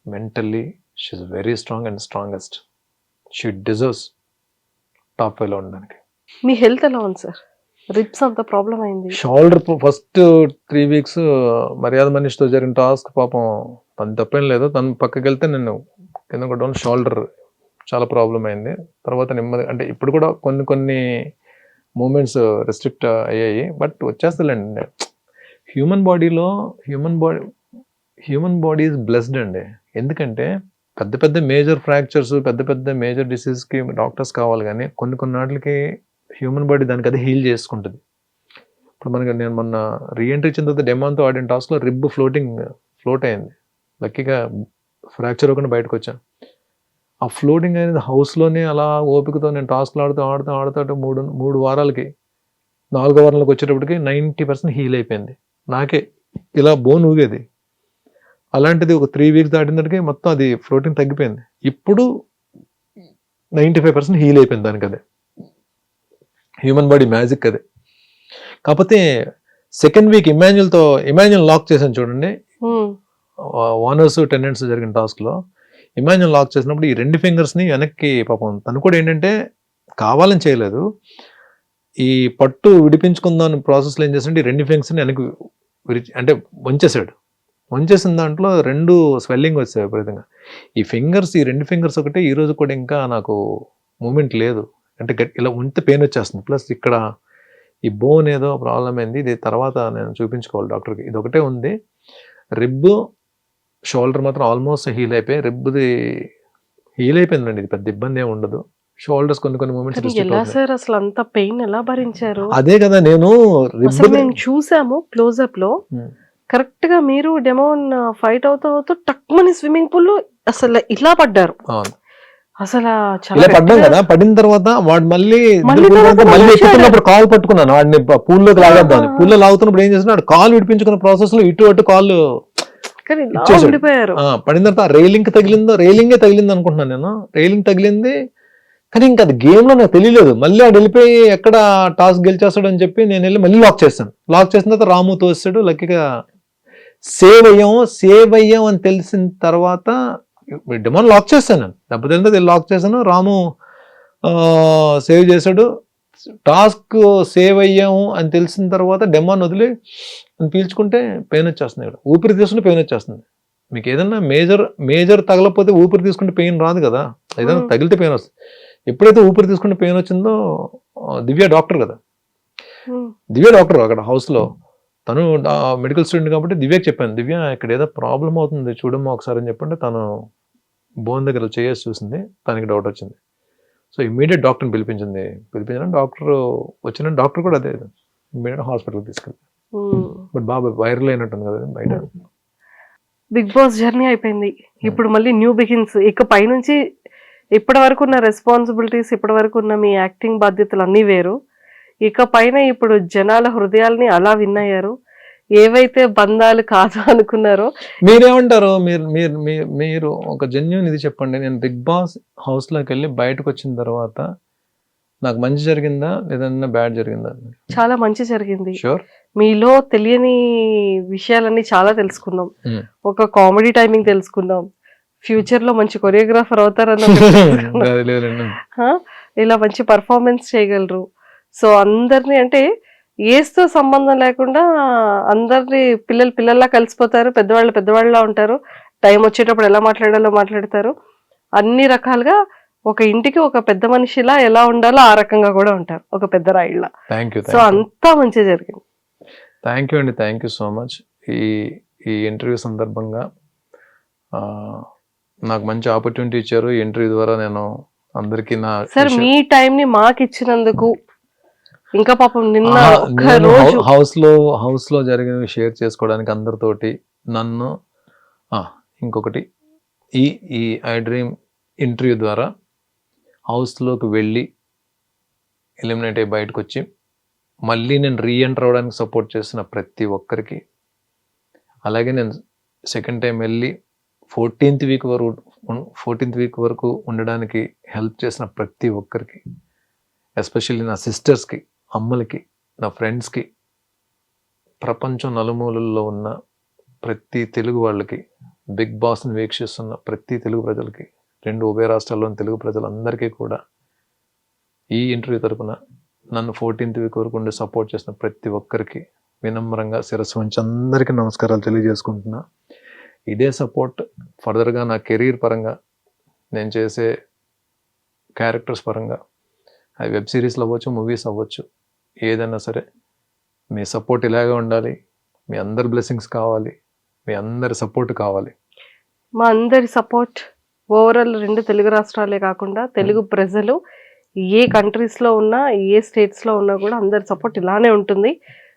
Mentally she is very strong and strongest. She deserves top 5లో ఉండడానికి. మీ హెల్త్ ఎలా ఉంది సార్? రిబ్స్ అంత ప్రాబ్లం అయింది. షోల్డర్ ఫస్ట్ 3 వీక్స్ మర్యాద మనిషితో జరిగిన టాస్క్ పాపం తను తప్పేం లేదు, తను పక్కకి వెళ్తే నేను కింద కూడా షోల్డర్ చాలా ప్రాబ్లం అయింది. తర్వాత నెమ్మది అంటే ఇప్పుడు కూడా కొన్ని మూమెంట్స్ రెస్ట్రిక్ట్ అయ్యాయి. బట్ వచ్చేస్తలేండి. హ్యూమన్ బాడీ ఈజ్ బ్లెస్డ్ అండి. ఎందుకంటే పెద్ద మేజర్ ఫ్రాక్చర్స్ పెద్ద మేజర్ డిసీజ్కి డాక్టర్స్ కావాలి, కానీ కొన్ని వాటికి హ్యూమన్ బాడీ దానికి అది హీల్ చేసుకుంటుంది. ఇప్పుడు నేను మొన్న రీఎంట్రీ ఇచ్చిన తర్వాత డెమాన్తో ఆడిన టాస్క్లో రిబ్ ఫ్లోట్ అయింది. లక్కీగా ఫ్రాక్చర్ అవ్వకుండా బయటకు వచ్చాను. ఆ ఫ్లోటింగ్ అనేది హౌస్లోనే అలా ఓపికతో నేను టాస్క్లు ఆడుతూ 3 వారాలకి 4వ వారంలోకి వచ్చేటప్పటికి 90% హీల్ అయిపోయింది. నాకే ఇలా బోన్ ఊగేది. అలాంటిది ఒక 3 వీక్స్ దాటినప్పటికీ మొత్తం అది ఫ్లోటింగ్ తగ్గిపోయింది. ఇప్పుడు 95% హీల్ అయిపోయింది దానికి. అదే హ్యూమన్ బాడీ మ్యాజిక్ అదే. కాకపోతే సెకండ్ వీక్ ఇమాన్యుల్ లాక్ చేశాను చూడండి, ఓనర్స్ టెనెంట్స్ జరిగిన టాస్క్లో ఇమాన్యుల్ లాక్ చేసినప్పుడు ఈ 2 ఫింగర్స్ని వెనక్కి పాపం తను కూడా ఏంటంటే కావాలని చేయలేదు, ఈ పట్టు విడిపించుకుందాం ప్రాసెస్లో ఏం చేస్తుంటే ఈ 2 ఫింగర్స్ని వెనక్కి అంటే వంచేసిన దాంట్లో 2 స్వెల్లింగ్ వచ్చాయి విపరీతంగా. ఈ 2 ఫింగర్స్ ఒకటే ఈరోజు కూడా ఇంకా నాకు మూమెంట్ లేదు, అంటే ఇలా ఉంటే పెయిన్ వచ్చేస్తుంది. ప్లస్ ఇక్కడ ఈ బోన్ ఏదో ప్రాబ్లం అయింది, ఇది తర్వాత నేను చూపించుకోవాలి డాక్టర్కి. ఇది ఒకటే ఉంది. రిబ్ షోల్డర్ మాత్రం ఆల్మోస్ట్ హీల్ అయిపోయి రిబ్ది హీల్ అయిపోయిందండి. ఇది పెద్ద ఇబ్బంది ఏమి ఉండదు. షోల్డర్స్ కొన్ని మూమెంట్స్ కానీ రిస్ట్రిక్ట్ ఎలా అవుతున్నాయి. సార్ అసలు అంత పెయిన్ ఎలా భరించారు? అదే కదా నేను అసలు మేము చూసాము క్లోజ్అప్ లో, ఉమ్. కరెక్ట్ గా మీరు డెమోన్ ఫైట్ అవుతూ టక్మని స్విమ్మింగ్ పూల్ లో అసలు ఇలా పడ్డారు. అవును. అసలు చాలా ఇలా పడ్డాం గట్టిగా- కదా, పడిన తర్వాత వాడు మళ్ళీ మళ్ళీ తర్వాత మళ్ళీ మనిషి ఎక్కుతున్నప్పుడు కాల్ పట్టుకున్నాను వాడిని పూల్లోకి లాగేద్దామని. ఆహా. పూల్లో లాగుతున్నప్పుడు ఏం చేస్తున్నాడు, కాల్ విడిపించుకున్న ప్రాసెస్ లో ఇటు అటు కాళ్ళు కానీ ఇలా ఇచ్చేసాడు. ఉండిపోయారు. పడిన తర్వాత రైలింగ్ రైలింగే తగిలింది అనుకుంటున్నాను నేను. రైలింగ్ తగిలింది కానీ ఇంకా అది గేమ్ లో నాకు తెలియలేదు. మళ్ళీ ఆడు వెళ్ళిపోయి ఎక్కడ టాస్ గెలిచేస్తాడు అని చెప్పి నేను వెళ్ళి మళ్ళీ లాక్ చేశాను. లాక్ చేసిన తర్వాత రాము తోస్తాడు. లక్కీగా సేవ్ అయ్యాం అని తెలిసిన తర్వాత డెమోన్ లాక్ చేశాను నేను. దెబ్బతింటే లాక్ చేశాను. రాము సేవ్ చేశాడు. టాస్క్ సేవ్ అయ్యాము అని తెలిసిన తర్వాత డెమోన్ వదిలి పీల్చుకుంటే పెయిన్ వచ్చేస్తుంది. ఇక్కడ ఊపిరి తీసుకుంటే పెయిన్ వచ్చేస్తుంది. మీకు ఏదైనా మేజర్ తగలకపోతే ఊపిరి తీసుకుంటే పెయిన్ రాదు కదా, ఏదైనా తగిలితే పెయిన్ వస్తుంది. ఎప్పుడైతే ఊపిరి తీసుకుంటే పెయిన్ వచ్చిందో, దివ్య డాక్టర్ కదా, దివ్య డాక్టర్ అక్కడ హౌస్లో, తను మెడికల్ స్టూడెంట్ కాబట్టి దివ్యకి చెప్పాను, దివ్య ఇక్కడ ఏదో ప్రాబ్లం అవుతుంది చూడమ్మా ఒకసారి అని చెప్పంటే తను బోన్ దగ్గర చేసి చూసింది, తనకి డౌట్ వచ్చింది. సో ఇమ్మీడియట్ డాక్టర్ని పిలిపించిన డాక్టర్ వచ్చిన డాక్టర్ కూడా అదే ఇమ్మీడియట్ హాస్పిటల్కి తీసుకెళ్ళి. బట్ బాబా వైరల్ అయినట్టుంది కదా బయట. బిగ్ బాస్ జర్నీ అయిపోయింది, ఇప్పుడు మళ్ళీ న్యూ బిగిన్స్. ఇక పైనుంచి ఇప్పటి వరకు ఉన్న రెస్పాన్సిబిలిటీస్, ఇప్పటి వరకు ఉన్న మీ యాక్టింగ్ బాధ్యతలు అన్నీ వేరు. ఇక పైన ఇప్పుడు జనాల హృదయాల్ని అలా విన్నయ్యారు. ఏవైతే బంధాలు కాదు అనుకున్నారో. మీరేమంటారు? మీరు ఒక జెన్యూన్ ఇది చెప్పండి. నేను బిగ్ బాస్ హౌస్ లోకి వెళ్ళి బయటకు వచ్చిన తర్వాత నాకు మంచి జరిగిందా లేదన్నా బ్యాడ్ జరిగిందా? చాలా మంచి జరిగింది. షూర్. మీలో తెలియని విషయాలన్నీ చాలా తెలుసుకున్నాం. ఒక కామెడీ టైమింగ్ తెలుసుకున్నాం. ఫ్యూచర్ లో మంచి కొరియోగ్రాఫర్ అవుతారన్న ఇలా మంచి పర్ఫార్మెన్స్ చేయగలరు. సో అందరినీ అంటే ఏజ్తో సంబంధం లేకుండా అందరినీ పిల్లల్లా కలిసిపోతారు, పెద్దవాళ్ళలా ఉంటారు. టైం వచ్చేటప్పుడు ఎలా మాట్లాడాలో మాట్లాడతారు. అన్ని రకాలుగా ఒక ఇంటికి ఒక పెద్ద మనిషిలా ఎలా ఉండాలో ఆ రకంగా కూడా ఉంటారు, ఒక పెద్ద రాయిళ్ళ. సో అంతా మంచిగా జరిగింది. థ్యాంక్ యూ అండి, థ్యాంక్ యూ సో మచ్. ఈ ఇంటర్వ్యూ సందర్భంగా నాకు మంచి ఆపర్చునిటీ ఇచ్చారు. ఈ ఇంటర్వ్యూ ద్వారా నేను అందరికీ సార్ మీ టైం ని మాకు ఇచ్చినందుకు, ఇంకా పాపం నిన్న హౌస్ లో జరిగినవి షేర్ చేసుకోవడానికి అందరితోటి నన్ను ఇంకొకటి ఈ ఐ డ్రీమ్ ఇంటర్వ్యూ ద్వారా హౌస్లోకి వెళ్ళి ఎలిమినేట్ అయ్యి బయటకు వచ్చి మళ్ళీ నేను రీఎంటర్ అవ్వడానికి సపోర్ట్ చేసిన ప్రతి ఒక్కరికి, అలాగే నేను సెకండ్ టైం వెళ్ళి 14th వీక్ వరకు ఉండడానికి హెల్ప్ చేసిన ప్రతి ఒక్కరికి, ఎస్పెషల్లీ నా సిస్టర్స్కి, అమ్మలకి, నా ఫ్రెండ్స్కి, ప్రపంచం నలుమూలల్లో ఉన్న ప్రతి తెలుగు వాళ్ళకి, బిగ్ బాస్ని వీక్షిస్తున్న ప్రతి తెలుగు ప్రజలకి, 2 ఉభయ రాష్ట్రాల్లోని తెలుగు ప్రజలందరికీ కూడా ఈ ఇంటర్వ్యూ తరపున నన్ను 14th వీక్ వరకు ఉండి సపోర్ట్ చేసిన ప్రతి ఒక్కరికి వినమ్రంగా శిరస్సు వంచి అందరికీ నమస్కారాలు తెలియజేసుకుంటున్నా. ఇదే సపోర్ట్ ఫర్దర్గా నా కెరీర్ పరంగా, నేను చేసే క్యారెక్టర్స్ పరంగా, అది వెబ్ సిరీస్లు అవ్వచ్చు, మూవీస్ అవ్వచ్చు, ఏదైనా సరే మీ సపోర్ట్ ఇలాగే ఉండాలి. మీ అందరి బ్లెస్సింగ్స్ కావాలి, మీ అందరి సపోర్ట్ కావాలి. మా అందరి సపోర్ట్ ఓవరాల్ 2 తెలుగు రాష్ట్రాలే కాకుండా తెలుగు ప్రజలు ఏ కంట్రీస్లో ఉన్నా, ఏ స్టేట్స్లో ఉన్నా కూడా అందరి సపోర్ట్ ఇలానే ఉంటుంది.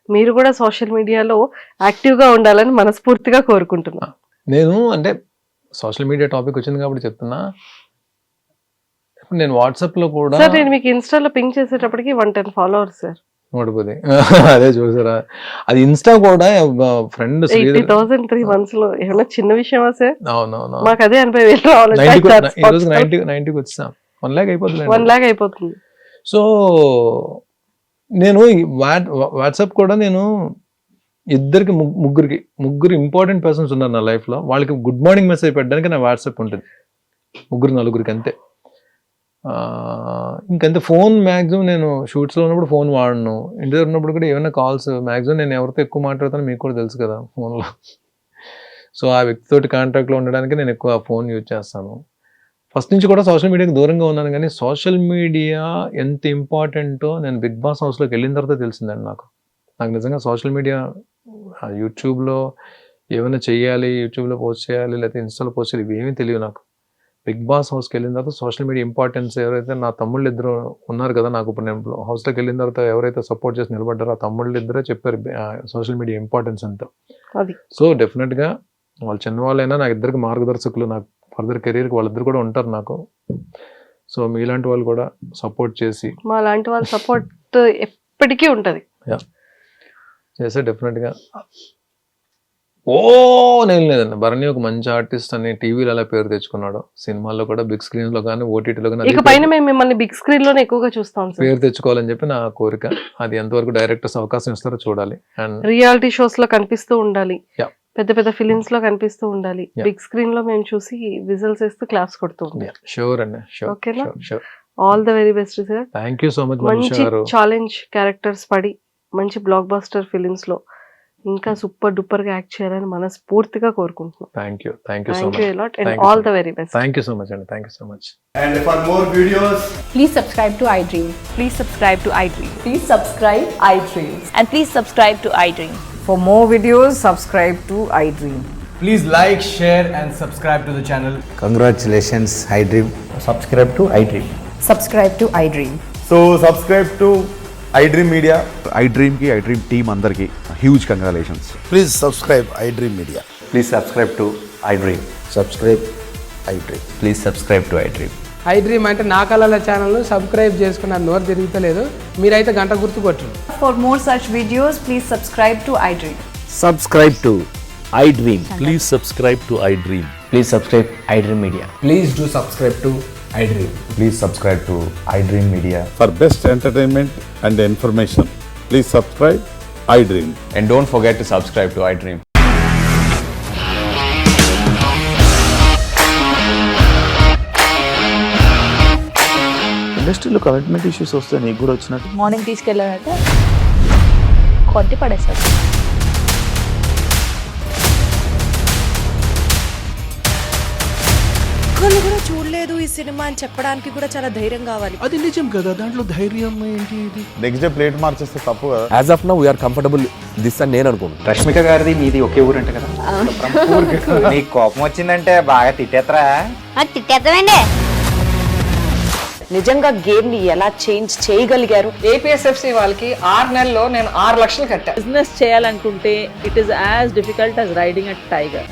మీరు కూడా సోషల్ మీడియాలో యాక్టివ్గా ఉండాలని మనస్ఫూర్తిగా కోరుకుంటున్నా. నేను అంటే సోషల్ మీడియా టాపిక్ వచ్చింది కాబట్టి చెప్తున్నా, నేను వాట్సాప్లో కూడా సార్ నేను మీకు ఇన్స్టాలో పింక్ చేసేటప్పటికి 110 ఫాలోవర్స్ సార్. ఓడిపోతే అదే చూసారా, అది ఇన్స్టా కూడా ఫ్రెండ్ 80,000 3 months లో ఏమన్నా చిన్న విషయమా సార్? అవునవును, మాకు అదే 80,000 రావాలి. 90కి వచ్చాం, 1 lakh అయిపోతుంది, 1 lakh అయిపోతుంది. సో నేను వాట్సాప్ కూడా నేను ఇద్దరికి ముగ్గురు ఇంపార్టెంట్ పర్సన్స్ ఉన్నారు నా లైఫ్లో. వాళ్ళకి గుడ్ మార్నింగ్ మెసేజ్ పెట్టడానికి నా వాట్సాప్ ఉంటుంది, 3-4 అంతే. ఇంకంతే. ఫోన్ మ్యాక్సిమం నేను షూట్స్లో ఉన్నప్పుడు ఫోన్ వాడను, ఇంటి దగ్గర ఉన్నప్పుడు కూడా ఏమైనా కాల్స్ మ్యాక్సిమం నేను ఎవరితో ఎక్కువ మాట్లాడతానో మీకు కూడా తెలుసు కదా ఫోన్లో. సో ఆ వ్యక్తితోటి కాంటాక్ట్లో ఉండడానికి నేను ఎక్కువ ఫోన్ యూజ్ చేస్తాను. ఫస్ట్ నుంచి కూడా సోషల్ మీడియాకి దూరంగా ఉన్నాను, కానీ సోషల్ మీడియా ఎంత ఇంపార్టెంటో నేను బిగ్ బాస్ హౌస్లోకి వెళ్ళిన తర్వాత తెలిసిందండి నాకు నిజంగా సోషల్ మీడియా, యూట్యూబ్లో ఏమైనా చెయ్యాలి, యూట్యూబ్లో పోస్ట్ చేయాలి, లేకపోతే ఇన్స్టాలో పోస్ట్ చేయాలి, ఇవేమీ తెలియదు నాకు. బిగ్ బాస్ హౌస్కి వెళ్ళిన తర్వాత సోషల్ మీడియా ఇంపార్టెన్స్ ఎవరైతే నా తమ్ముళ్ళు ఇద్దరు ఉన్నారు కదా, నాకు ఇప్పుడు నేను హౌస్లోకి వెళ్ళిన తర్వాత ఎవరైతే సపోర్ట్ చేసి నిలబడ్డారో ఆ తమ్ముళ్ళు ఇద్దరే చెప్పారు సోషల్ మీడియా ఇంపార్టెన్స్ అంతా. అది సో డెఫినెట్గా వాళ్ళు చిన్నవాళ్ళైనా నాకు ఇద్దరికి మార్గదర్శకులు, నాకు ఫర్దర్ కెరీర్కి వాళ్ళిద్దరు కూడా ఉంటారు నాకు. సో మీలాంటి వాళ్ళు కూడా సపోర్ట్ చేసి మా లాంటి వాళ్ళ సపోర్ట్ ఎప్పటికీ ఉంటది. చేస్తే డెఫినెట్గా నేను లేదండి, భరణి ఒక మంచి ఆర్టిస్ట్ అని టీవీలో అలా పేరు తెచ్చుకున్నాడు, సినిమాల్లో కూడా బిగ్ స్క్రీన్ లో కానీ ఓటీటీలో కానీ ఇక పైన మేము మిమ్మల్ని బిగ్ స్క్రీన్ లోనే ఎక్కువగా చూస్తాం సార్. పేరు తెచ్చుకోవాలని చెప్పి నా కోరిక. అది ఎంతవరకు డైరెక్టర్స్ అవకాశం ఇస్తారో చూడాలి. అండ్ రియాలిటీ షోస్ లో కనిపిస్తూ ఉండాలి, Yeah. పెద్ద పెద్ద ఫిలిమ్స్ లో కనిపిస్తూ ఉండాలి, Yeah. బిగ్ స్క్రీన్ లో మేము చూసి విజిల్స్ వేస్తూ క్లాప్స్ కొడుతూ ఉండాలి. షూర్ అండి, షూర్. ఓకేనా? All the very best sir. Thank you so much మంచి మనిషా గారు. ఛాలెంజ్ క్యారెక్టర్స్ పడి మంచి బ్లాక్ బస్టర్ ఫిలిమ్స్ లో ఇంకా సూపర్ డూపర్ గా యాక్ట్ చేయాలని మనస్ఫూర్తిగా కోరుకుంటున్నాం. Thank you so thank you much. A lot and Thank you all so the very best. Thank you so much అండి, thank you so much. And for more videos, Please subscribe to iDream. Please subscribe to iDream. Please subscribe iDream. And please subscribe to iDream. For more videos, subscribe to iDream. please like, share, and subscribe to the channel. Congratulations, iDream. Subscribe to iDream. Subscribe to iDream. So, subscribe to iDream Media. iDream team andarki huge congratulations. Please subscribe iDream Media. Please subscribe to iDream. Subscribe iDream. Please subscribe to iDream. iDream అంటే నా కళల ఛానల్ను subscribe చేసుకున్న నోరు తిరుగుతలేదు, మీరైతే గంట గుర్తు కొట్టండి. For more such videos, please subscribe to iDream. Subscribe to iDream. Please subscribe to iDream. Please subscribe iDream Media. Please do subscribe to iDream. Please subscribe to iDream Media. For best entertainment and information, please subscribe iDream. And don't forget to subscribe to iDream. ఇండస్ట్రీలో commitment issues వస్తే నీకు కూడా వచ్చినట్టు morning తీసుకెళ్ళారంటే కొట్టి పడేస్తారు. ఒక్కళ్ళు కూడా చూడలేదు ఈ సినిమా అని చెప్పడానికి కూడా చాలా ధైర్యం కావాలి. అది నిజం కదా, దాంట్లో ధైర్యం ఏంటి? ఇది నెక్స్ట్ డే ప్లేట్ మార్చేస్తే తప్పు కదా. As of now we're comfortable this అని నేను అనుకుంటున్నాను. రష్మిక గారిది మీది ఒకే ఊరు అంట కదా? నీకు కోపం వచ్చిందంటే బాగా తిట్టేత్తరా? తిట్టేద్దామండి. నిజంగా గేమ్ ని ఎలా చేంజ్ చేయగలిగారు? ఏపీఎస్ఎఫ్సి వాళ్ళకి 6 నెలల్లో నేను 6 లక్షలు కట్టా. బిజినెస్ చేయాలనుకుంటే it is as difficult as riding a tiger.